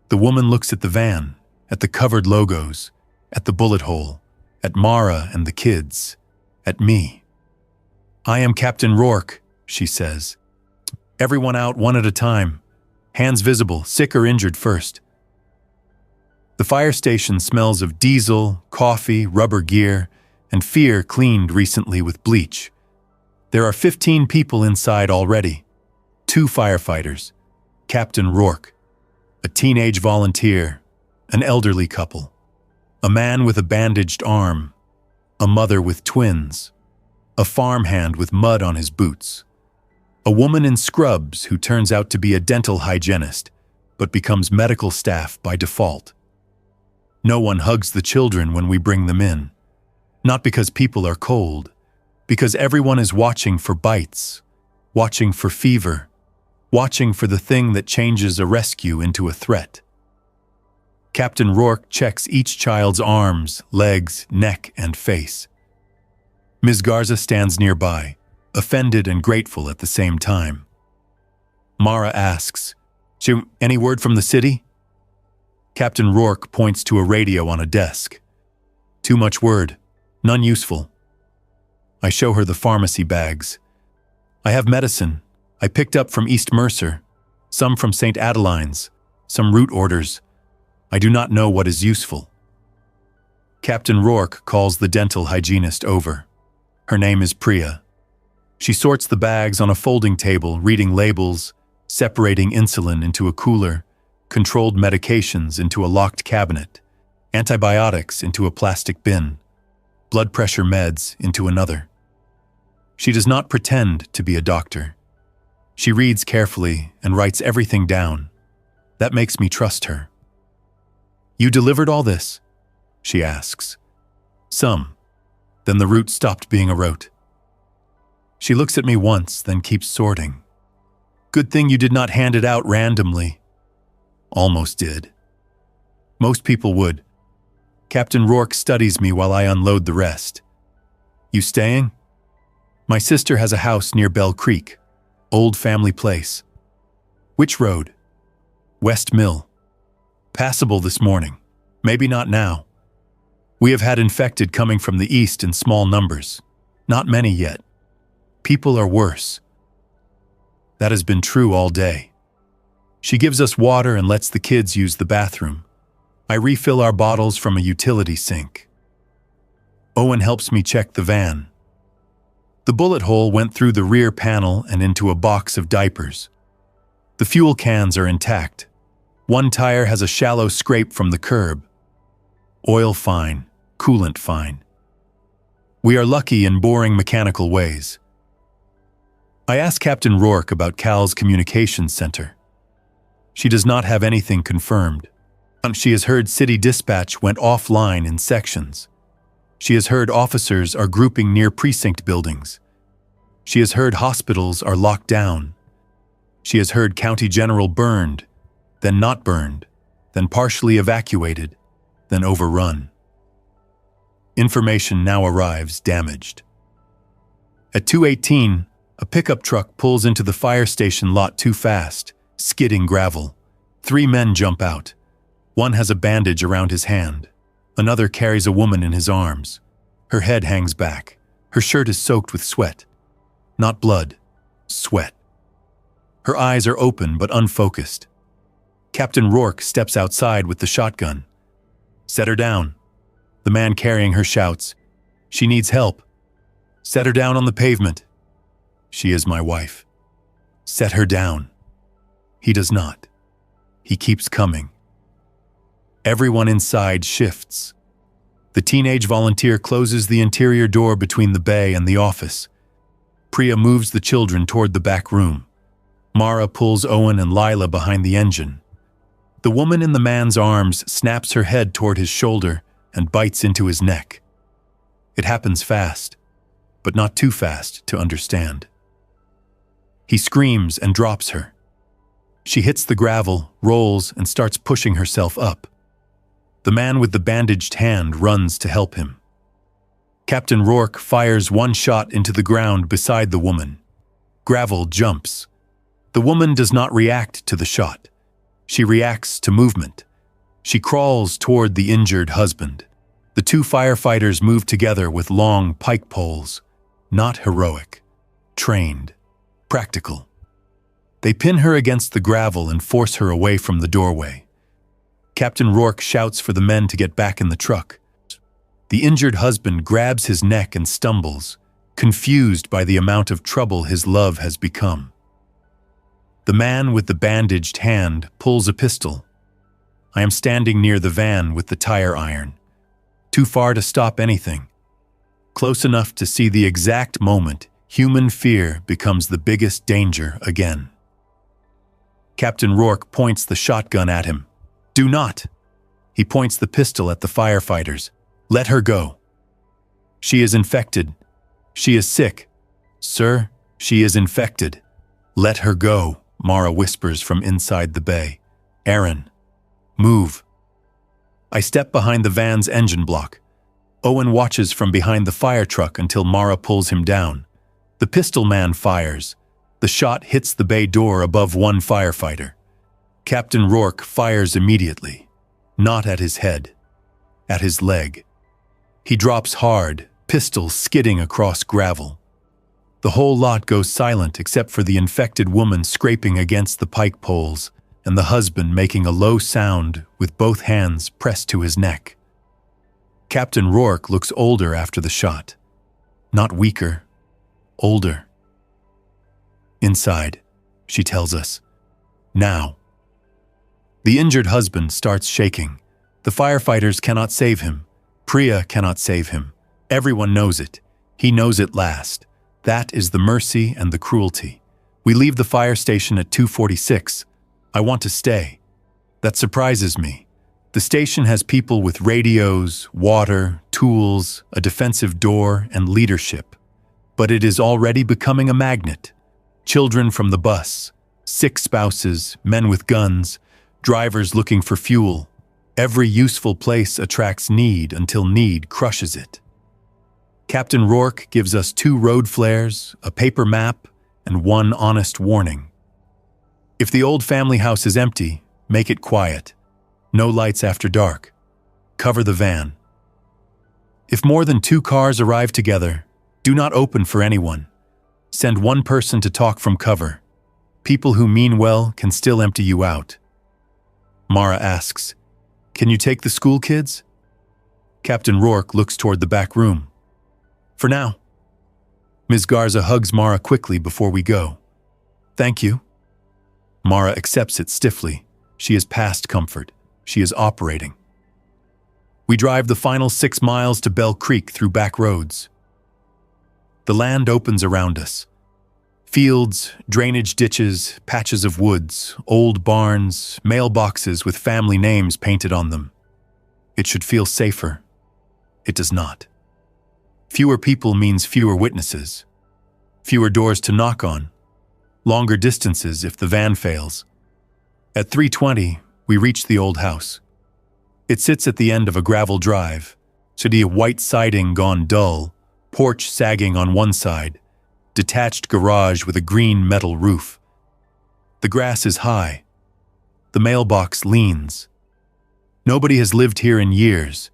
The woman looks at the van, at the covered logos, at the bullet hole, at Mara and the kids, at me. "I am Captain Rourke," she says. "Everyone out one at a time. Hands visible, sick or injured first." The fire station smells of diesel, coffee, rubber gear, and fear cleaned recently with bleach. There are 15 people inside already. 2 firefighters, Captain Rourke, a teenage volunteer, an elderly couple, a man with a bandaged arm, a mother with twins, a farmhand with mud on his boots, a woman in scrubs who turns out to be a dental hygienist, but becomes medical staff by default. No one hugs the children when we bring them in. Not because people are cold, because everyone is watching for bites, watching for fever, watching for the thing that changes a rescue into a threat. Captain Rourke checks each child's arms, legs, neck, and face. Ms. Garza stands nearby, offended and grateful at the same time. Mara asks, "Any word from the city?" Captain Rourke points to a radio on a desk. "Too much word. None useful." I show her the pharmacy bags. "I have medicine. I picked up from East Mercer, some from St. Adeline's, some root orders. I do not know what is useful." Captain Rourke calls the dental hygienist over. Her name is Priya. She sorts the bags on a folding table, reading labels, separating insulin into a cooler, controlled medications into a locked cabinet, antibiotics into a plastic bin, blood pressure meds into another. She does not pretend to be a doctor. She reads carefully and writes everything down. That makes me trust her. "You delivered all this?" she asks. "Some." Then the route stopped being a rote. She looks at me once, then keeps sorting. "Good thing you did not hand it out randomly." Almost did. Most people would. Captain Rourke studies me while I unload the rest. "You staying?" "My sister has a house near Bell Creek. Old family place." "Which road?" "West Mill. Passable this morning. Maybe not now. We have had infected coming from the east in small numbers. Not many yet. People are worse." That has been true all day. She gives us water and lets the kids use the bathroom. I refill our bottles from a utility sink. Owen helps me check the van. The bullet hole went through the rear panel and into a box of diapers. The fuel cans are intact. One tire has a shallow scrape from the curb. Oil fine, coolant fine. We are lucky in boring mechanical ways. I ask Captain Rourke about Cal's communications center. She does not have anything confirmed. She has heard city dispatch went offline in sections. She has heard officers are grouping near precinct buildings. She has heard hospitals are locked down. She has heard County General burned, then not burned, then partially evacuated, then overrun. Information now arrives damaged. At 2:18, a pickup truck pulls into the fire station lot too fast, skidding gravel. 3 men jump out. One has a bandage around his hand. Another carries a woman in his arms. Her head hangs back. Her shirt is soaked with sweat. Not blood, sweat. Her eyes are open but unfocused. Captain Rourke steps outside with the shotgun. "Set her down." The man carrying her shouts, "She needs help." "Set her down on the pavement." "She is my wife." "Set her down." He does not. He keeps coming. Everyone inside shifts. The teenage volunteer closes the interior door between the bay and the office. Priya moves the children toward the back room. Mara pulls Owen and Lila behind the engine. The woman in the man's arms snaps her head toward his shoulder and bites into his neck. It happens fast, but not too fast to understand. He screams and drops her. She hits the gravel, rolls, and starts pushing herself up. The man with the bandaged hand runs to help him. Captain Rourke fires one shot into the ground beside the woman. Gravel jumps. The woman does not react to the shot. She reacts to movement. She crawls toward the injured husband. The two firefighters move together with long pike poles. Not heroic. Trained. Practical. They pin her against the gravel and force her away from the doorway. Captain Rourke shouts for the men to get back in the truck. The injured husband grabs his neck and stumbles, confused by the amount of trouble his love has become. The man with the bandaged hand pulls a pistol. I am standing near the van with the tire iron. Too far to stop anything. Close enough to see the exact moment human fear becomes the biggest danger again. Captain Rourke points the shotgun at him. "Do not!" He points the pistol at the firefighters. "Let her go." "She is infected. She is sick." "Sir, she is infected." "Let her go," Mara whispers from inside the bay. "Aaron, move." I step behind the van's engine block. Owen watches from behind the fire truck until Mara pulls him down. The pistol man fires. The shot hits the bay door above one firefighter. Captain Rourke fires immediately. Not at his head. At his leg. He drops hard, pistol skidding across gravel. The whole lot goes silent except for the infected woman scraping against the pike poles and the husband making a low sound with both hands pressed to his neck. Captain Rourke looks older after the shot. Not weaker. Older. "Inside," she tells us. "Now." The injured husband starts shaking. The firefighters cannot save him. Priya cannot save him. Everyone knows it. He knows it last. That is the mercy and the cruelty. We leave the fire station at 2:46. I want to stay. That surprises me. The station has people with radios, water, tools, a defensive door, and leadership. But it is already becoming a magnet. Children from the bus, sick spouses, men with guns, drivers looking for fuel. Every useful place attracts need until need crushes it. Captain Rourke gives us 2 road flares, a paper map, and 1 honest warning. If the old family house is empty, make it quiet. No lights after dark. Cover the van. If more than 2 cars arrive together, do not open for anyone. Send 1 person to talk from cover. People who mean well can still empty you out. Mara asks, "Can you take the school kids?" Captain Rourke looks toward the back room. "For now." Ms. Garza hugs Mara quickly before we go. "Thank you." Mara accepts it stiffly. She is past comfort. She is operating. We drive the final 6 miles to Bell Creek through back roads. The land opens around us. Fields, drainage ditches, patches of woods, old barns, mailboxes with family names painted on them. It should feel safer. It does not. Fewer people means fewer witnesses. Fewer doors to knock on. Longer distances if the van fails. At 3:20, we reach the old house. It sits at the end of a gravel drive, city white siding gone dull, porch sagging on one side, detached garage with a green metal roof. The grass is high. The mailbox leans. Nobody has lived here in years,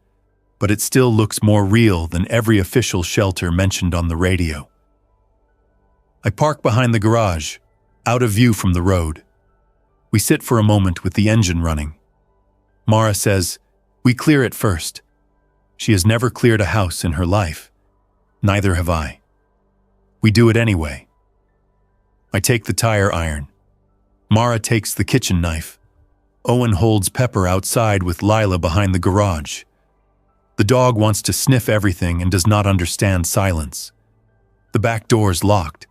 but it still looks more real than every official shelter mentioned on the radio. I park behind the garage, out of view from the road. We sit for a moment with the engine running. Mara says, "We clear it first." She has never cleared a house in her life. Neither have I. We do it anyway. I take the tire iron. Mara takes the kitchen knife. Owen holds Pepper outside with Lila behind the garage. The dog wants to sniff everything and does not understand silence. The back door's locked.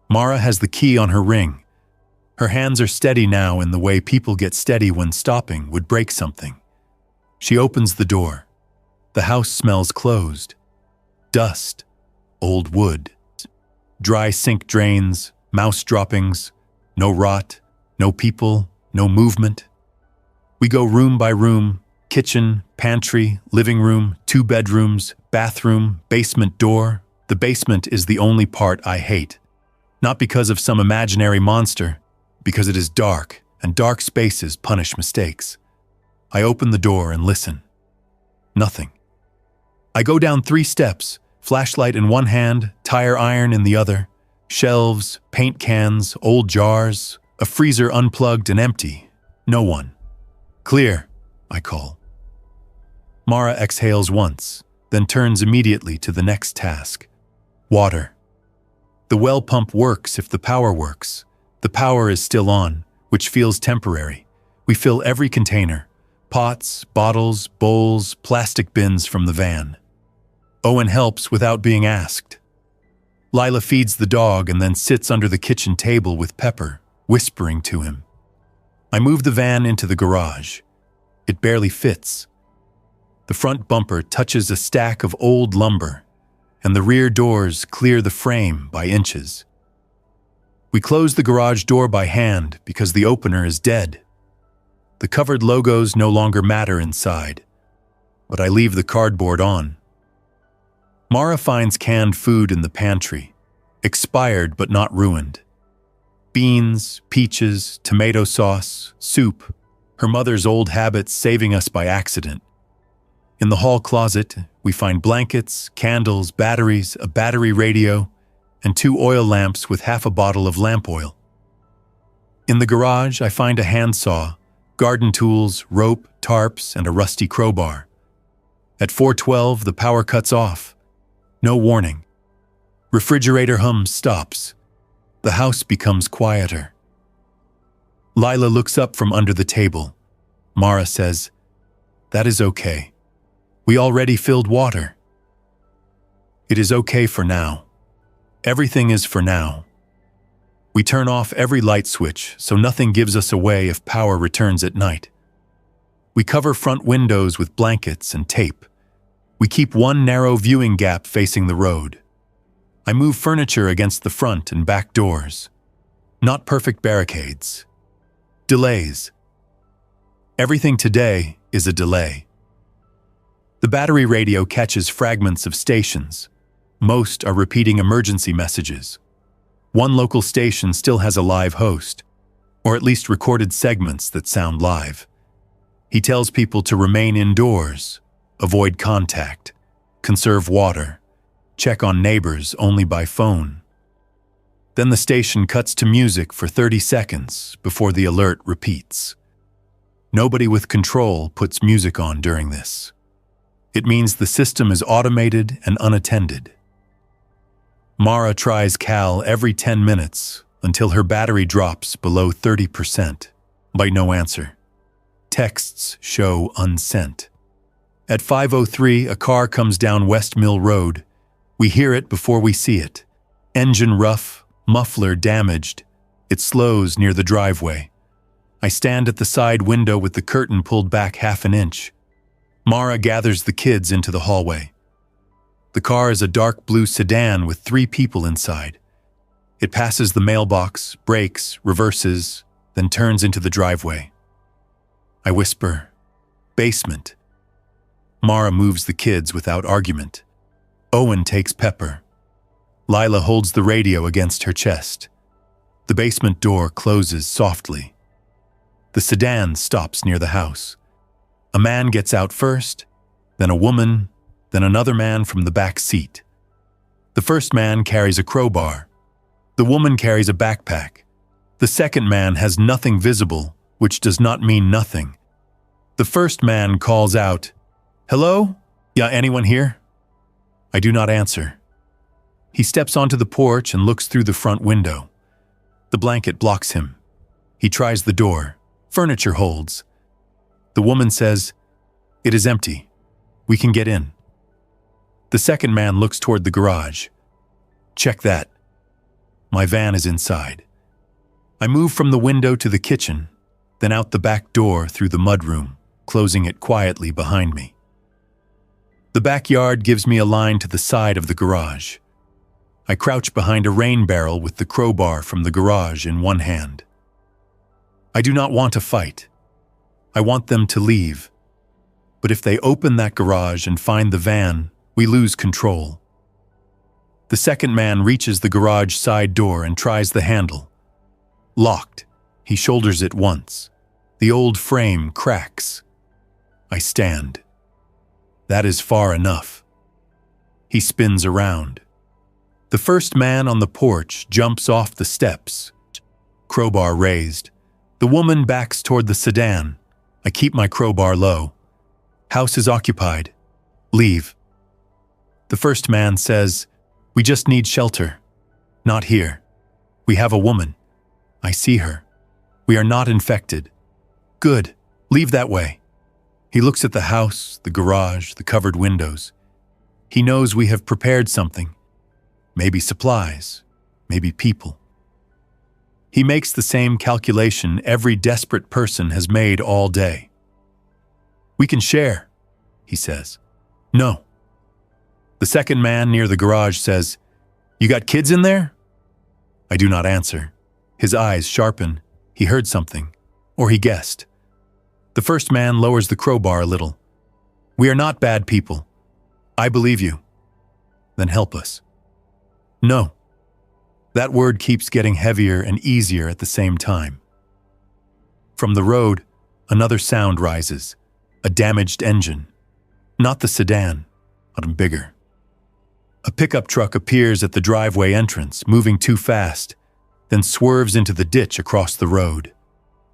Mara has the key on her ring. Her hands are steady now in the way people get steady when stopping would break something. She opens the door. The house smells closed. Dust, old wood, dry sink drains, mouse droppings, no rot, no people, no movement. We go room by room, kitchen, pantry, living room, 2 bedrooms, bathroom, basement door. The basement is the only part I hate. Not because of some imaginary monster, because it is dark, and dark spaces punish mistakes. I open the door and listen. Nothing. I go down 3 steps, flashlight in one hand, tire iron in the other, shelves, paint cans, old jars, a freezer unplugged and empty. No one. "Clear," I call. Mara exhales once, then turns immediately to the next task. Water. The well pump works if the power works. The power is still on, which feels temporary. We fill every container, pots, bottles, bowls, plastic bins from the van. Owen helps without being asked. Lila feeds the dog and then sits under the kitchen table with Pepper, whispering to him. I move the van into the garage. It barely fits. The front bumper touches a stack of old lumber, and the rear doors clear the frame by inches. We close the garage door by hand because the opener is dead. The covered logos no longer matter inside, but I leave the cardboard on. Mara finds canned food in the pantry, expired but not ruined. Beans, peaches, tomato sauce, soup, her mother's old habits saving us by accident. In the hall closet, we find blankets, candles, batteries, a battery radio, and 2 oil lamps with half a bottle of lamp oil. In the garage, I find a handsaw, garden tools, rope, tarps, and a rusty crowbar. At 4:12, the power cuts off. No warning. Refrigerator hum stops. The house becomes quieter. Lila looks up from under the table. Mara says, "That is okay. We already filled water." It is okay for now. Everything is for now. We turn off every light switch so nothing gives us away if power returns at night. We cover front windows with blankets and tape. We keep one narrow viewing gap facing the road. I move furniture against the front and back doors. Not perfect barricades. Delays. Everything today is a delay. The battery radio catches fragments of stations. Most are repeating emergency messages. One local station still has a live host, or at least recorded segments that sound live. He tells people to remain indoors, avoid contact, conserve water, check on neighbors only by phone. Then the station cuts to music for 30 seconds before the alert repeats. Nobody with control puts music on during this. It means the system is automated and unattended. Mara tries Cal every 10 minutes until her battery drops below 30%, by no answer. Texts show unsent. At 5:03, a car comes down West Mill Road. We hear it before we see it. Engine rough, muffler damaged. It slows near the driveway. I stand at the side window with the curtain pulled back half an inch. Mara gathers the kids into the hallway. The car is a dark blue sedan with 3 people inside. It passes the mailbox, brakes, reverses, then turns into the driveway. I whisper, "Basement." Mara moves the kids without argument. Owen takes Pepper. Lila holds the radio against her chest. The basement door closes softly. The sedan stops near the house. A man gets out first, then a woman, then another man from the back seat. The first man carries a crowbar. The woman carries a backpack. The second man has nothing visible, which does not mean nothing. The first man calls out, "Hello? Yeah, anyone here?" I do not answer. He steps onto the porch and looks through the front window. The blanket blocks him. He tries the door. Furniture holds. The woman says, "It is empty. We can get in." The second man looks toward the garage. "Check that." My van is inside. I move from the window to the kitchen, then out the back door through the mudroom, closing it quietly behind me. The backyard gives me a line to the side of the garage. I crouch behind a rain barrel with the crowbar from the garage in one hand. I do not want to fight. I want them to leave. But if they open that garage and find the van, we lose control. The second man reaches the garage side door and tries the handle. Locked. He shoulders it once. The old frame cracks. I stand. That is far enough. He spins around. The first man on the porch jumps off the steps. Crowbar raised. The woman backs toward the sedan. I keep my crowbar low. House is occupied. Leave. The first man says, "We just need shelter." Not here. We have a woman. I see her. We are not infected. Good. Leave that way. He looks at the house, the garage, the covered windows. He knows we have prepared something. Maybe supplies. Maybe people. He makes the same calculation every desperate person has made all day. "We can share," he says. "No." The second man near the garage says, "You got kids in there?" I do not answer. His eyes sharpen. He heard something, or he guessed. The first man lowers the crowbar a little. "We are not bad people. I believe you." "Then help us." "No." That word keeps getting heavier and easier at the same time. From the road, another sound rises. A damaged engine. Not the sedan, but bigger. A pickup truck appears at the driveway entrance, moving too fast, then swerves into the ditch across the road.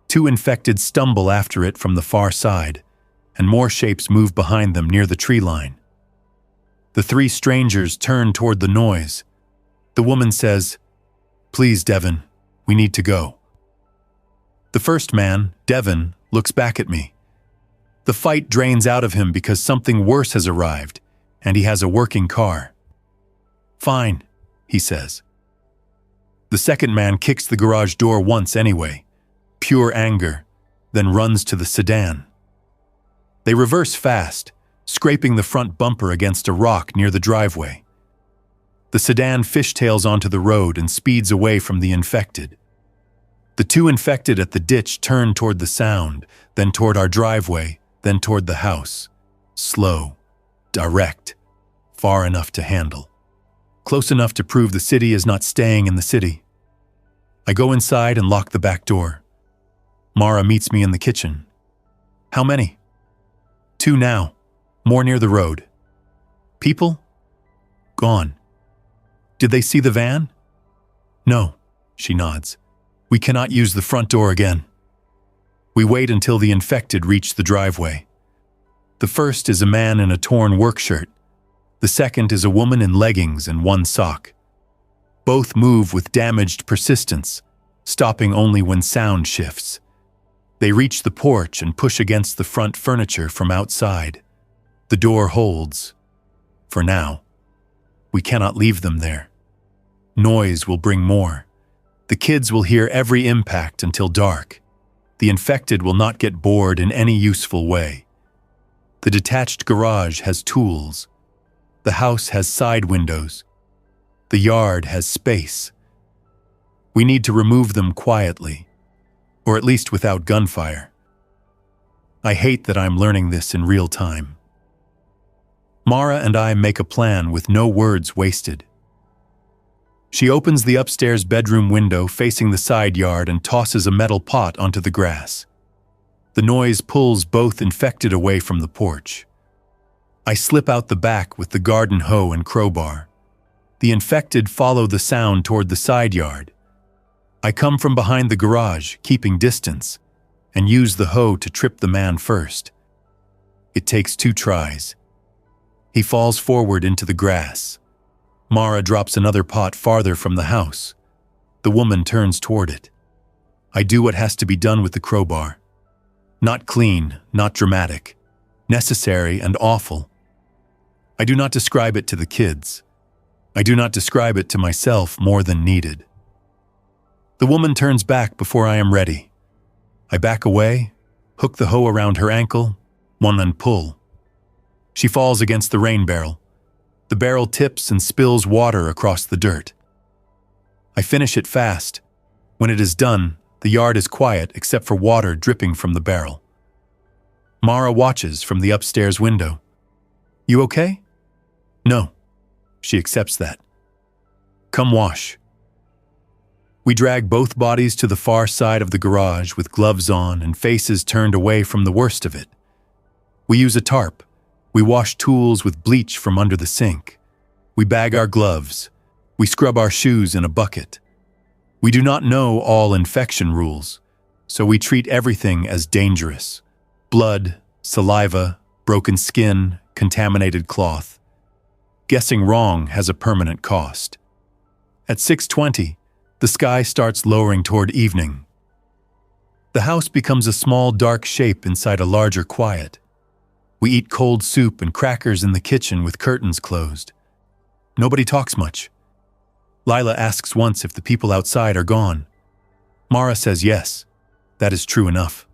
Two infected stumble after it from the far side, and more shapes move behind them near the tree line. The three strangers turn toward the noise. The woman says, "Please, Devin, we need to go." The first man, Devin, looks back at me. The fight drains out of him because something worse has arrived, and he has a working car. "Fine," he says. The second man kicks the garage door once anyway, pure anger, then runs to the sedan. They reverse fast, scraping the front bumper against a rock near the driveway. The sedan fishtails onto the road and speeds away from the infected. The two infected at the ditch turn toward the sound, then toward our driveway, then toward the house. Slow, direct, far enough to handle. Close enough to prove the city is not staying in the city. I go inside and lock the back door. Mara meets me in the kitchen. "How many?" "Two now, more near the road." "People?" "Gone." "Did they see the van?" "No," she nods. "We cannot use the front door again." We wait until the infected reach the driveway. The first is a man in a torn work shirt. The second is a woman in leggings and one sock. Both move with damaged persistence, stopping only when sound shifts. They reach the porch and push against the front furniture from outside. The door holds. For now. We cannot leave them there. Noise will bring more. The kids will hear every impact until dark. The infected will not get bored in any useful way. The detached garage has tools. The house has side windows. The yard has space. We need to remove them quietly, or at least without gunfire. I hate that I'm learning this in real time. Mara and I make a plan with no words wasted. She opens the upstairs bedroom window facing the side yard and tosses a metal pot onto the grass. The noise pulls both infected away from the porch. I slip out the back with the garden hoe and crowbar. The infected follow the sound toward the side yard. I come from behind the garage, keeping distance, and use the hoe to trip the man first. It takes 2 tries. He falls forward into the grass. Mara drops another pot farther from the house. The woman turns toward it. I do what has to be done with the crowbar. Not clean, not dramatic. Necessary and awful. I do not describe it to the kids. I do not describe it to myself more than needed. The woman turns back before I am ready. I back away, hook the hoe around her ankle, one and pull. She falls against the rain barrel. The barrel tips and spills water across the dirt. I finish it fast. When it is done, the yard is quiet except for water dripping from the barrel. Mara watches from the upstairs window. "You okay?" "No." She accepts that. "Come wash." We drag both bodies to the far side of the garage with gloves on and faces turned away from the worst of it. We use a tarp. We wash tools with bleach from under the sink. We bag our gloves. We scrub our shoes in a bucket. We do not know all infection rules, so we treat everything as dangerous. Blood, saliva, broken skin, contaminated cloth. Guessing wrong has a permanent cost. At 6:20, the sky starts lowering toward evening. The house becomes a small dark shape inside a larger quiet. We eat cold soup and crackers in the kitchen with curtains closed. Nobody talks much. Lila asks once if the people outside are gone. Mara says yes. That is true enough.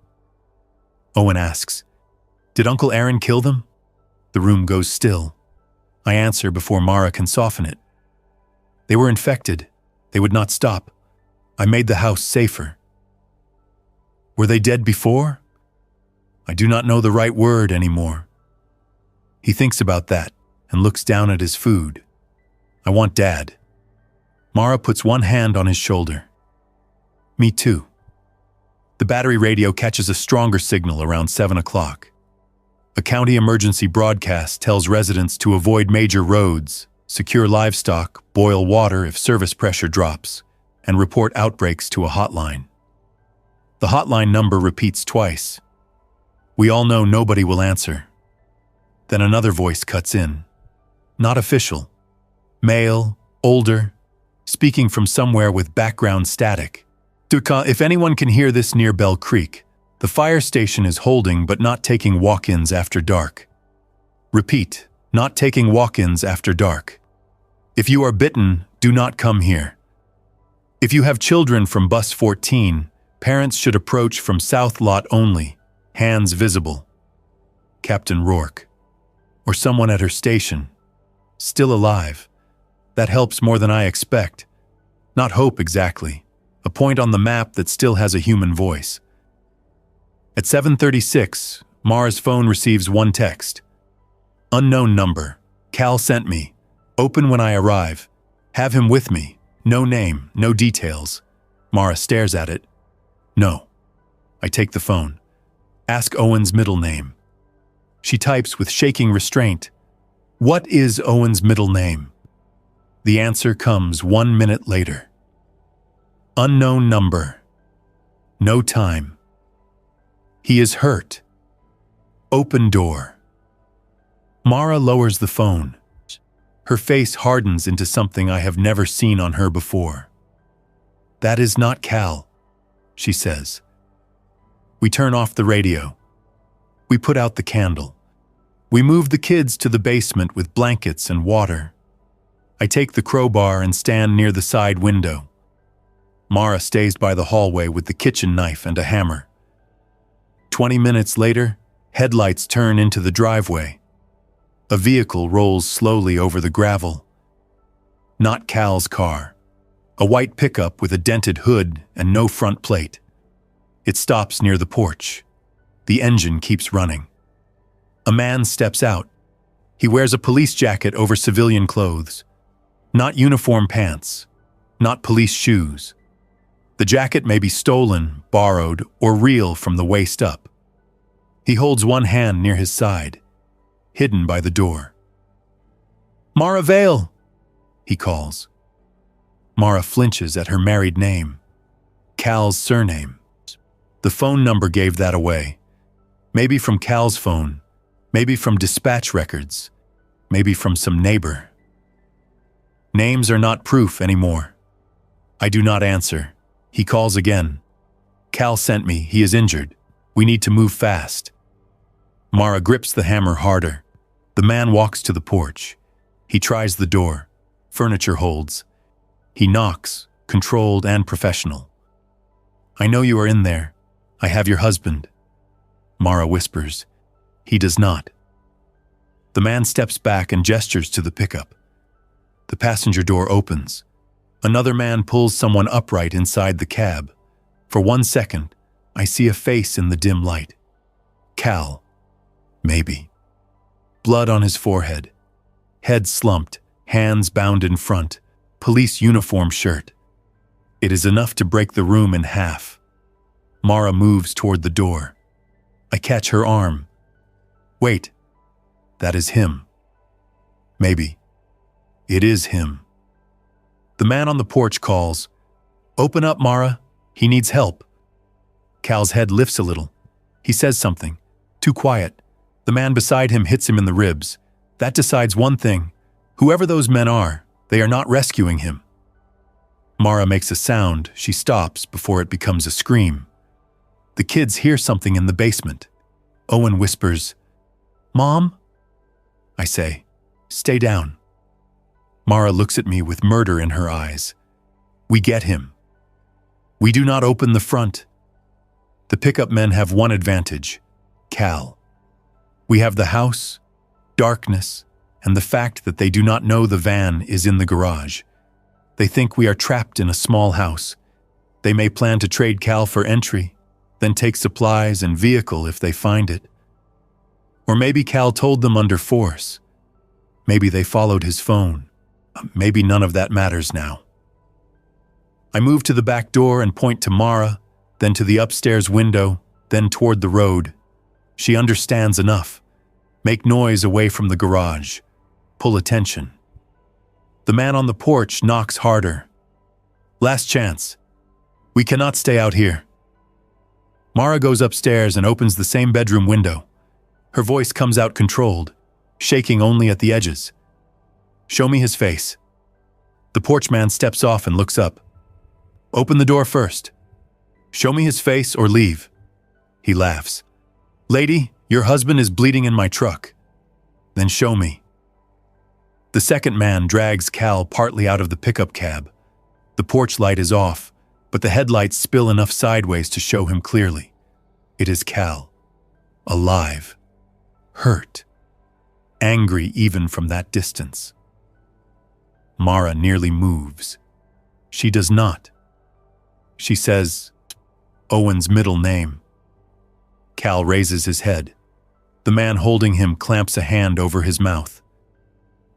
Owen asks, "Did Uncle Aaron kill them?" The room goes still. I answer before Mara can soften it. They were infected. They would not stop. I made the house safer. Were they dead before? I do not know the right word anymore. He thinks about that and looks down at his food. I want Dad. Mara puts one hand on his shoulder. Me too. The battery radio catches a stronger signal around 7 o'clock. A county emergency broadcast tells residents to avoid major roads, secure livestock, boil water if service pressure drops, and report outbreaks to a hotline. The hotline number repeats twice. We all know nobody will answer. Then another voice cuts in. Not official. Male, older, speaking from somewhere with background static. If anyone can hear this near Bell Creek, the fire station is holding but not taking walk-ins after dark. Repeat, not taking walk-ins after dark. If you are bitten, do not come here. If you have children from bus 14, parents should approach from south lot only, hands visible. Captain Rourke. Or someone at her station. Still alive. That helps more than I expect. Not hope exactly. A point on the map that still has a human voice. At 7:36, Mara's phone receives one text. Unknown number. Cal sent me. Open when I arrive. Have him with me. No name, no details. Mara stares at it. No. I take the phone. Ask Owen's middle name. She types with shaking restraint. What is Owen's middle name? The answer comes 1 minute later. Unknown number. No time. He is hurt. Open door. Mara lowers the phone. Her face hardens into something I have never seen on her before. That is not Cal, she says. We turn off the radio. We put out the candle. We move the kids to the basement with blankets and water. I take the crowbar and stand near the side window. Mara stays by the hallway with the kitchen knife and a hammer. 20 minutes later, headlights turn into the driveway. A vehicle rolls slowly over the gravel. Not Cal's car. A white pickup with a dented hood and no front plate. It stops near the porch. The engine keeps running. A man steps out. He wears a police jacket over civilian clothes. Not uniform pants. Not police shoes. The jacket may be stolen, borrowed, or real from the waist up. He holds one hand near his side, hidden by the door. "Mara Vale," he calls. Mara flinches at her married name, Cal's surname. The phone number gave that away. Maybe from Cal's phone, maybe from dispatch records, maybe from some neighbor. Names are not proof anymore. I do not answer. He calls again. "Cal sent me. He is injured. We need to move fast." Mara grips the hammer harder. The man walks to the porch. He tries the door. Furniture holds. He knocks, controlled and professional. "I know you are in there. I have your husband." Mara whispers. He does not. The man steps back and gestures to the pickup. The passenger door opens. Another man pulls someone upright inside the cab. For 1 second, I see a face in the dim light. Cal. Maybe. Blood on his forehead. Head slumped, hands bound in front, police uniform shirt. It is enough to break the room in half. Mara moves toward the door. I catch her arm. Wait. That is him. Maybe. It is him. The man on the porch calls, "Open up, Mara. He needs help." Cal's head lifts a little. He says something. Too quiet. The man beside him hits him in the ribs. That decides one thing. Whoever those men are, they are not rescuing him. Mara makes a sound. She stops before it becomes a scream. The kids hear something in the basement. Owen whispers, "Mom?" I say, "Stay down." Mara looks at me with murder in her eyes. We get him. We do not open the front. The pickup men have one advantage, Cal. We have the house, darkness, and the fact that they do not know the van is in the garage. They think we are trapped in a small house. They may plan to trade Cal for entry, then take supplies and vehicle if they find it. Or maybe Cal told them under force. Maybe they followed his phone. Maybe none of that matters now. I move to the back door and point to Mara, then to the upstairs window, then toward the road. She understands enough. Make noise away from the garage. Pull attention. The man on the porch knocks harder. Last chance. We cannot stay out here. Mara goes upstairs and opens the same bedroom window. Her voice comes out controlled, shaking only at the edges. "Show me his face." The porch man steps off and looks up. "Open the door first. Show me his face or leave." He laughs. "Lady, your husband is bleeding in my truck." "Then show me." The second man drags Cal partly out of the pickup cab. The porch light is off, but the headlights spill enough sideways to show him clearly. It is Cal. Alive. Hurt. Angry even from that distance. Mara nearly moves. She does not. She says, Owen's middle name. Cal raises his head. The man holding him clamps a hand over his mouth.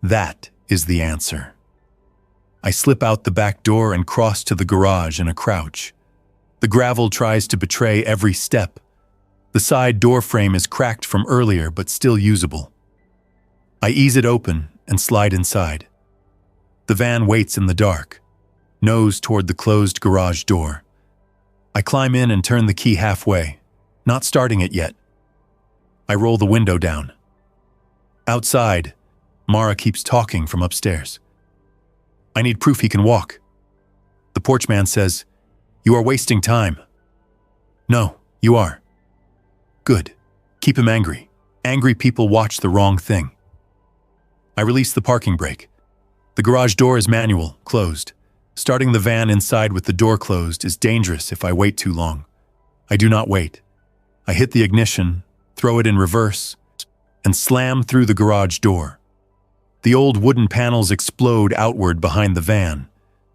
That is the answer. I slip out the back door and cross to the garage in a crouch. The gravel tries to betray every step. The side door frame is cracked from earlier but still usable. I ease it open and slide inside. The van waits in the dark, nose toward the closed garage door. I climb in and turn the key halfway, not starting it yet. I roll the window down. Outside, Mara keeps talking from upstairs. "I need proof he can walk." The porch man says, "You are wasting time." "No, you are." "Good. Keep him angry. Angry people watch the wrong thing." I release the parking brake. The garage door is manual, closed. Starting the van inside with the door closed is dangerous if I wait too long. I do not wait. I hit the ignition, throw it in reverse, and slam through the garage door. The old wooden panels explode outward behind the van.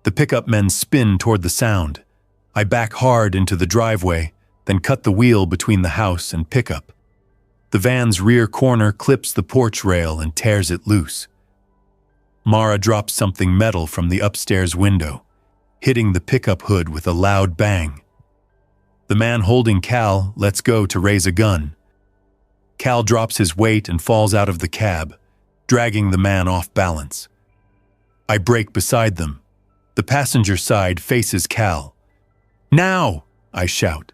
The pickup men spin toward the sound. I back hard into the driveway, then cut the wheel between the house and pickup. The van's rear corner clips the porch rail and tears it loose. Mara drops something metal from the upstairs window, hitting the pickup hood with a loud bang. The man holding Cal lets go to raise a gun. Cal drops his weight and falls out of the cab, dragging the man off balance. I brake beside them. The passenger side faces Cal. "Now!" I shout.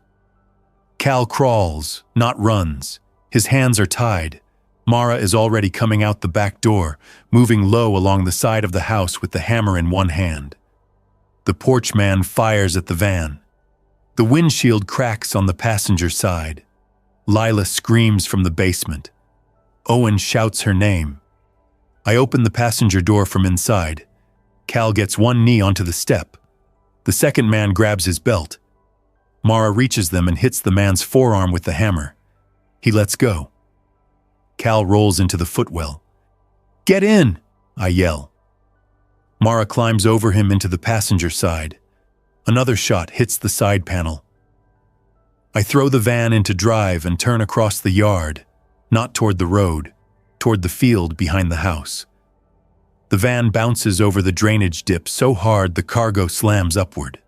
Cal crawls, not runs. His hands are tied. Mara is already coming out the back door, moving low along the side of the house with the hammer in one hand. The porch man fires at the van. The windshield cracks on the passenger side. Lila screams from the basement. Owen shouts her name. I open the passenger door from inside. Cal gets one knee onto the step. The second man grabs his belt. Mara reaches them and hits the man's forearm with the hammer. He lets go. Cal rolls into the footwell. "Get in!" I yell. Mara climbs over him into the passenger side. Another shot hits the side panel. I throw the van into drive and turn across the yard, not toward the road, toward the field behind the house. The van bounces over the drainage dip so hard the cargo slams upward.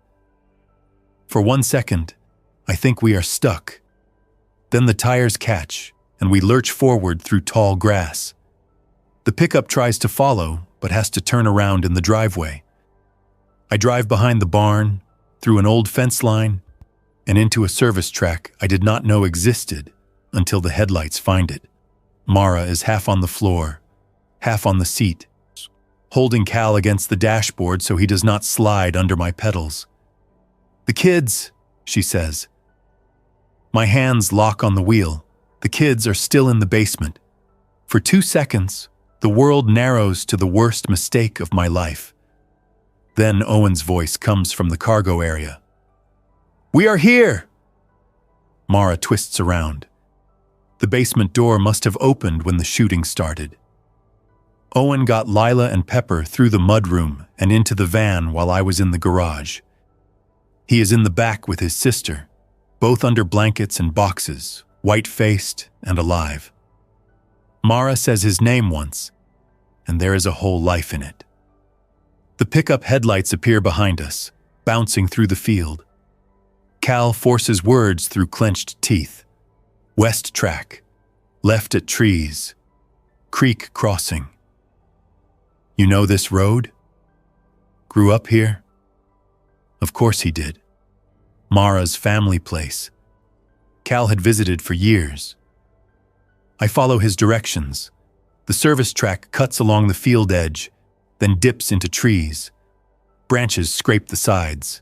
For 1 second, I think we are stuck. Then the tires catch, and we lurch forward through tall grass. The pickup tries to follow, but has to turn around in the driveway. I drive behind the barn, through an old fence line, and into a service track I did not know existed until the headlights find it. Mara is half on the floor, half on the seat, holding Cal against the dashboard so he does not slide under my pedals. "The kids," she says. My hands lock on the wheel. The kids are still in the basement. For 2 seconds, the world narrows to the worst mistake of my life. Then Owen's voice comes from the cargo area. "We are here!" Mara twists around. The basement door must have opened when the shooting started. Owen got Lila and Pepper through the mudroom and into the van while I was in the garage. He is in the back with his sister, both under blankets and boxes, white-faced and alive. Mara says his name once, and there is a whole life in it. The pickup headlights appear behind us, bouncing through the field. Cal forces words through clenched teeth. West track, left at trees, creek crossing. "You know this road? Grew up here?" Of course he did. Mara's family place. Cal had visited for years. I follow his directions. The service track cuts along the field edge, then dips into trees. Branches scrape the sides.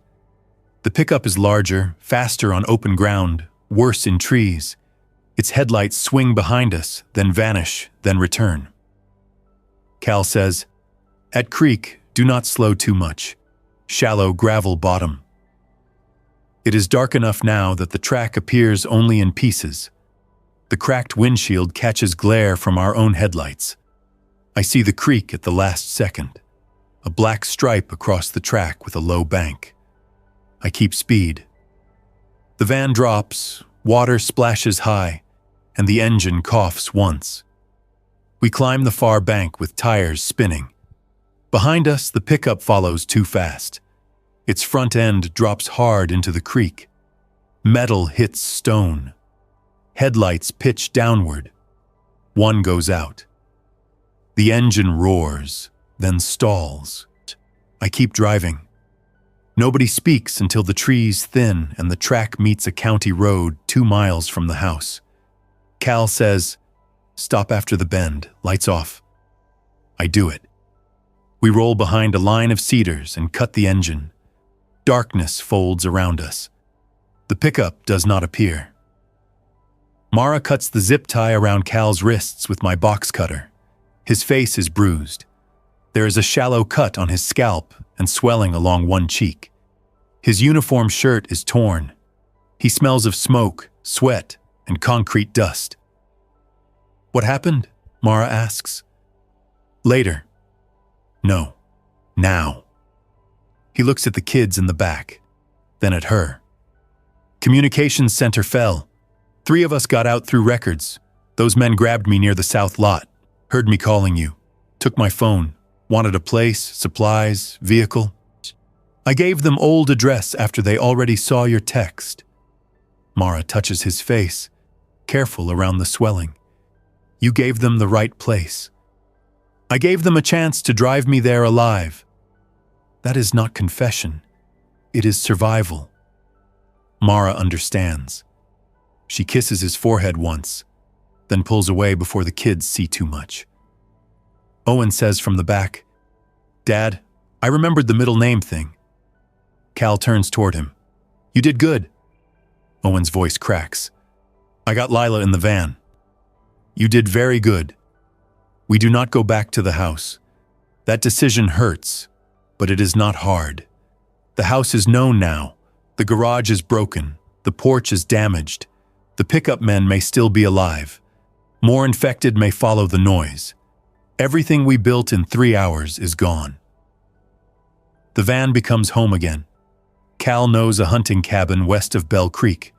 The pickup is larger, faster on open ground, worse in trees. Its headlights swing behind us, then vanish, then return. Cal says, "At creek, do not slow too much. Shallow gravel bottom." It is dark enough now that the track appears only in pieces. The cracked windshield catches glare from our own headlights. I see the creek at the last second, a black stripe across the track with a low bank. I keep speed. The van drops, water splashes high, and the engine coughs once. We climb the far bank with tires spinning. Behind us, the pickup follows too fast. Its front end drops hard into the creek. Metal hits stone. Headlights pitch downward. One goes out. The engine roars, then stalls. I keep driving. Nobody speaks until the trees thin and the track meets a county road 2 miles from the house. Cal says, "Stop after the bend, lights off." I do it. We roll behind a line of cedars and cut the engine. Darkness folds around us. The pickup does not appear. Mara cuts the zip tie around Cal's wrists with my box cutter. His face is bruised. There is a shallow cut on his scalp and swelling along one cheek. His uniform shirt is torn. He smells of smoke, sweat, and concrete dust. "What happened?" Mara asks. "Later." "No. Now." He looks at the kids in the back, then at her. "Communications center fell. 3 of us got out through records. Those men grabbed me near the south lot, heard me calling you, took my phone, wanted a place, supplies, vehicle. I gave them old address after they already saw your text." Mara touches his face, careful around the swelling. You gave them the right place. I gave them a chance to drive me there alive. That is not confession. It is survival. Mara understands. She kisses his forehead once, then pulls away before the kids see too much. Owen says from the back, "Dad, I remembered the middle name thing." Cal turns toward him. "You did good." Owen's voice cracks. "I got Lila in the van." "You did very good. We do not go back to the house. That decision hurts, but it is not hard. The house is known now. The garage is broken. The porch is damaged. The pickup men may still be alive. More infected may follow the noise. Everything we built in 3 hours is gone." The van becomes home again. Cal knows a hunting cabin west of Bell Creek,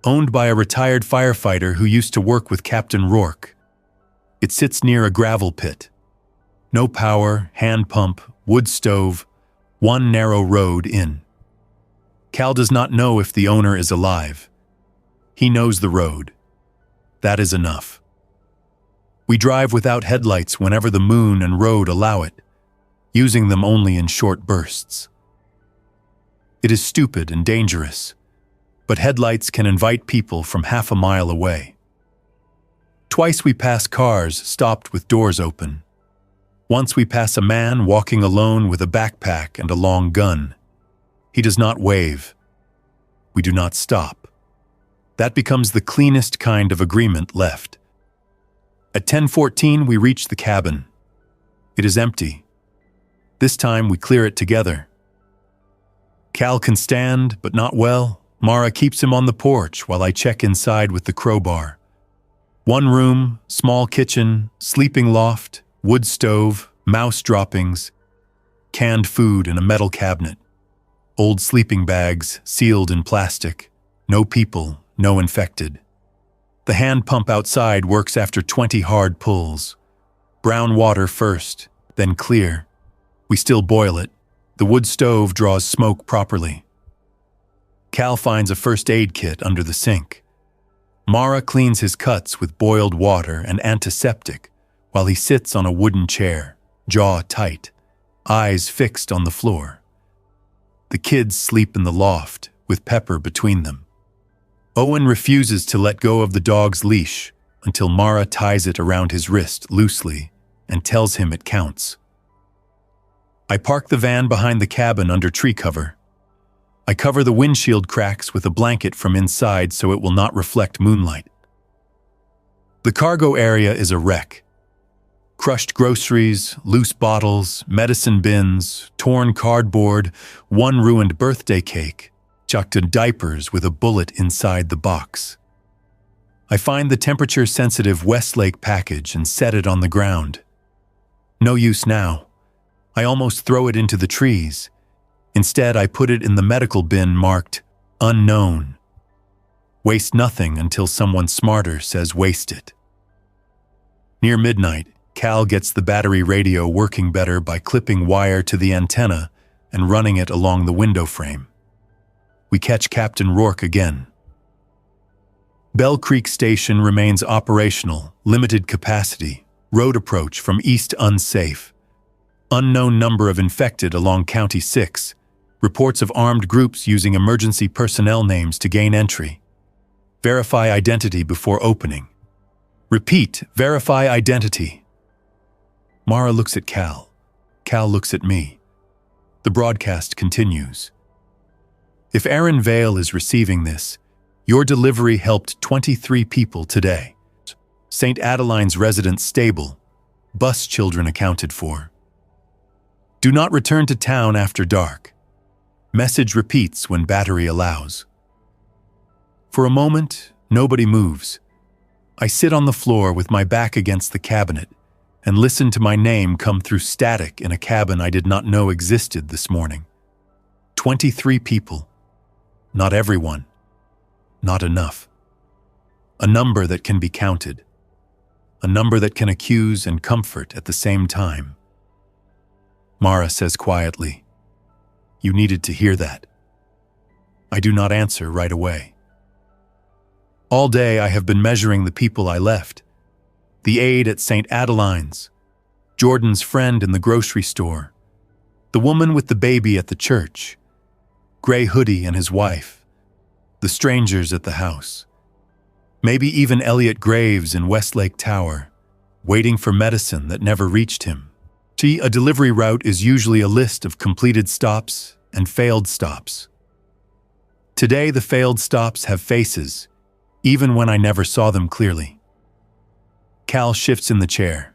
owned by a retired firefighter who used to work with Captain Rourke. It sits near a gravel pit. No power, hand pump, wood stove, one narrow road in. Cal does not know if the owner is alive. He knows the road. That is enough. We drive without headlights whenever the moon and road allow it, using them only in short bursts. It is stupid and dangerous, but headlights can invite people from half a mile away. Twice we pass cars stopped with doors open. Once we pass a man walking alone with a backpack and a long gun. He does not wave. We do not stop. That becomes the cleanest kind of agreement left. At 10:14 we reach the cabin. It is empty. This time we clear it together. Cal can stand, but not well. Mara keeps him on the porch while I check inside with the crowbar. One room, small kitchen, sleeping loft, wood stove, mouse droppings, canned food in a metal cabinet, old sleeping bags sealed in plastic, no people, no infected. The hand pump outside works after 20 hard pulls. Brown water first, then clear. We still boil it. The wood stove draws smoke properly. Cal finds a first aid kit under the sink. Mara cleans his cuts with boiled water and antiseptic while he sits on a wooden chair, jaw tight, eyes fixed on the floor. The kids sleep in the loft with Pepper between them. Owen refuses to let go of the dog's leash until Mara ties it around his wrist loosely and tells him it counts. I park the van behind the cabin under tree cover. I cover the windshield cracks with a blanket from inside so it will not reflect moonlight. The cargo area is a wreck. Crushed groceries, loose bottles, medicine bins, torn cardboard, one ruined birthday cake, chucked in diapers with a bullet inside the box. I find the temperature-sensitive Westlake package and set it on the ground. No use now. I almost throw it into the trees. Instead, I put it in the medical bin marked unknown. Waste nothing until someone smarter says waste it. Near midnight, Cal gets the battery radio working better by clipping wire to the antenna and running it along the window frame. We catch Captain Rourke again. Bell Creek Station remains operational, limited capacity, road approach from east unsafe. Unknown number of infected along County 6. Reports of armed groups using emergency personnel names to gain entry. Verify identity before opening. Repeat, verify identity. Mara looks at Cal. Cal looks at me. The broadcast continues. If Aaron Vale is receiving this, your delivery helped 23 people today. St. Adeline's residence stable. Bus children accounted for. Do not return to town after dark. Message repeats when battery allows. For a moment, nobody moves. I sit on the floor with my back against the cabinet and listen to my name come through static in a cabin I did not know existed this morning. 23 people. Not everyone. Not enough. A number that can be counted. A number that can accuse and comfort at the same time. Mara says quietly, "You needed to hear that." I do not answer right away. All day I have been measuring the people I left. the aide at St. Adeline's, Jordan's friend in the grocery store, the woman with the baby at the church, Gray Hoodie and his wife, the strangers at the house. Maybe even Elliot Graves in Westlake Tower, waiting for medicine that never reached him. A delivery route is usually a list of completed stops and failed stops. Today, the failed stops have faces, even when I never saw them clearly. Cal shifts in the chair.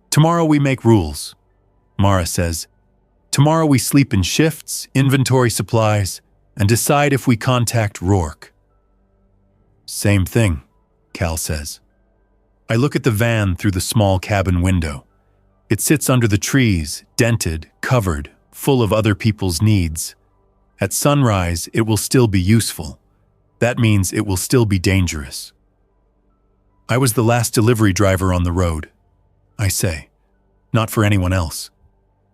Tomorrow we make rules, Mara says. Tomorrow we sleep in shifts, inventory supplies, and decide if we contact Rourke. Same thing, Cal says. I look at the van through the small cabin window. It sits under the trees, dented, covered, full of other people's needs. At sunrise, it will still be useful. That means it will still be dangerous. I was the last delivery driver on the road, I say, not for anyone else,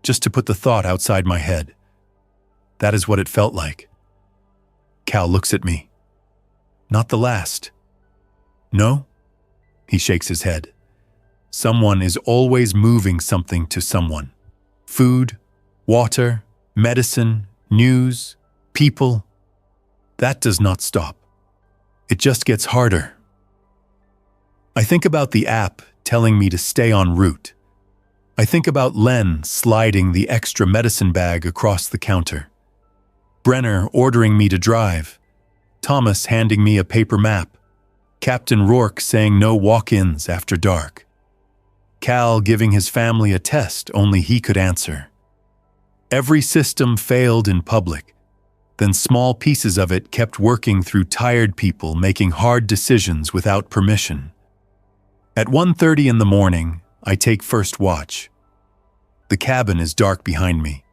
just to put the thought outside my head. That is what it felt like. Cal looks at me. Not the last. No? He shakes his head. Someone is always moving something to someone. Food, water, medicine, news, people. That does not stop. It just gets harder. I think about the app telling me to stay en route. I think about Len sliding the extra medicine bag across the counter. Brenner ordering me to drive. Thomas handing me a paper map. Captain Rourke saying no walk-ins after dark. Cal giving his family a test only he could answer. Every system failed in public. Then small pieces of it kept working through tired people making hard decisions without permission. At 1:30 in the morning, I take first watch. The cabin is dark behind me.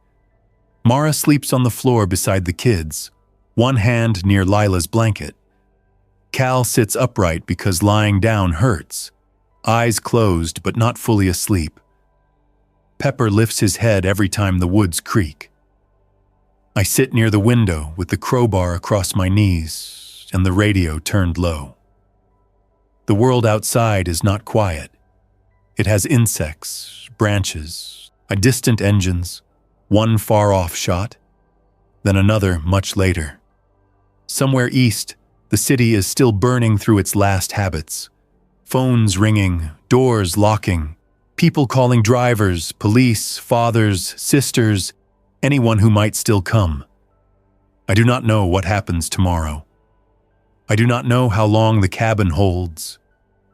Mara sleeps on the floor beside the kids, one hand near Lila's blanket. Cal sits upright because lying down hurts, eyes closed but not fully asleep. Pepper lifts his head every time the woods creak. I sit near the window with the crowbar across my knees and the radio turned low. The world outside is not quiet. It has insects, branches, distant engines, one far-off shot, then another much later. Somewhere east, the city is still burning through its last habits. Phones ringing, doors locking, people calling drivers, police, fathers, sisters, anyone who might still come. I do not know what happens tomorrow. I do not know how long the cabin holds,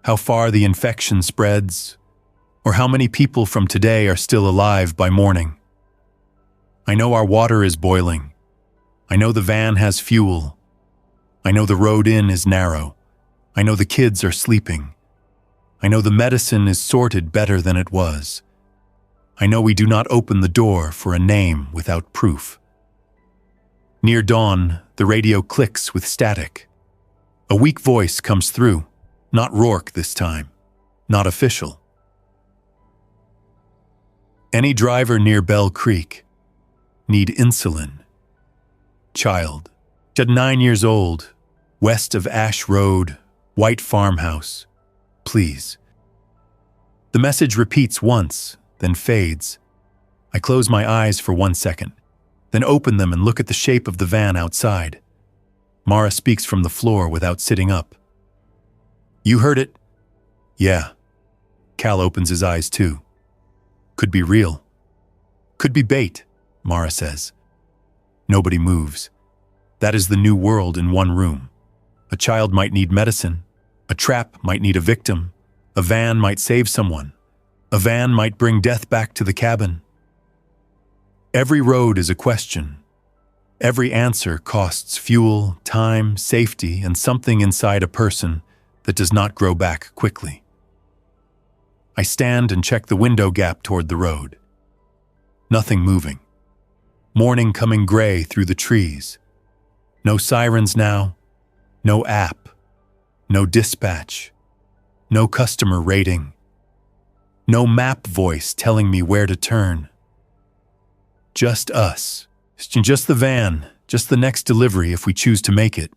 how far the infection spreads, or how many people from today are still alive by morning. I know our water is boiling. I know the van has fuel. I know the road in is narrow. I know the kids are sleeping. I know the medicine is sorted better than it was. I know we do not open the door for a name without proof. Near dawn, the radio clicks with static. A weak voice comes through, not Rourke this time, not official. Any driver near Bell Creek. Need insulin. Child. 9 years old. West of Ash Road. White farmhouse. Please. The message repeats once, then fades. I close my eyes for 1 second, then open them and look at the shape of the van outside. Mara speaks from the floor without sitting up. You heard it? Yeah. Cal opens his eyes too. Could be real. Could be bait, Mara says. Nobody moves. That is the new world in one room. A child might need medicine. A trap might need a victim. A van might save someone. A van might bring death back to the cabin. Every road is a question. Every answer costs fuel, time, safety, and something inside a person that does not grow back quickly. I stand and check the window gap toward the road. Nothing moving. Morning coming gray through the trees. No sirens now. No app. No dispatch. No customer rating. No map voice telling me where to turn. Just us. Just the van. Just the next delivery if we choose to make it.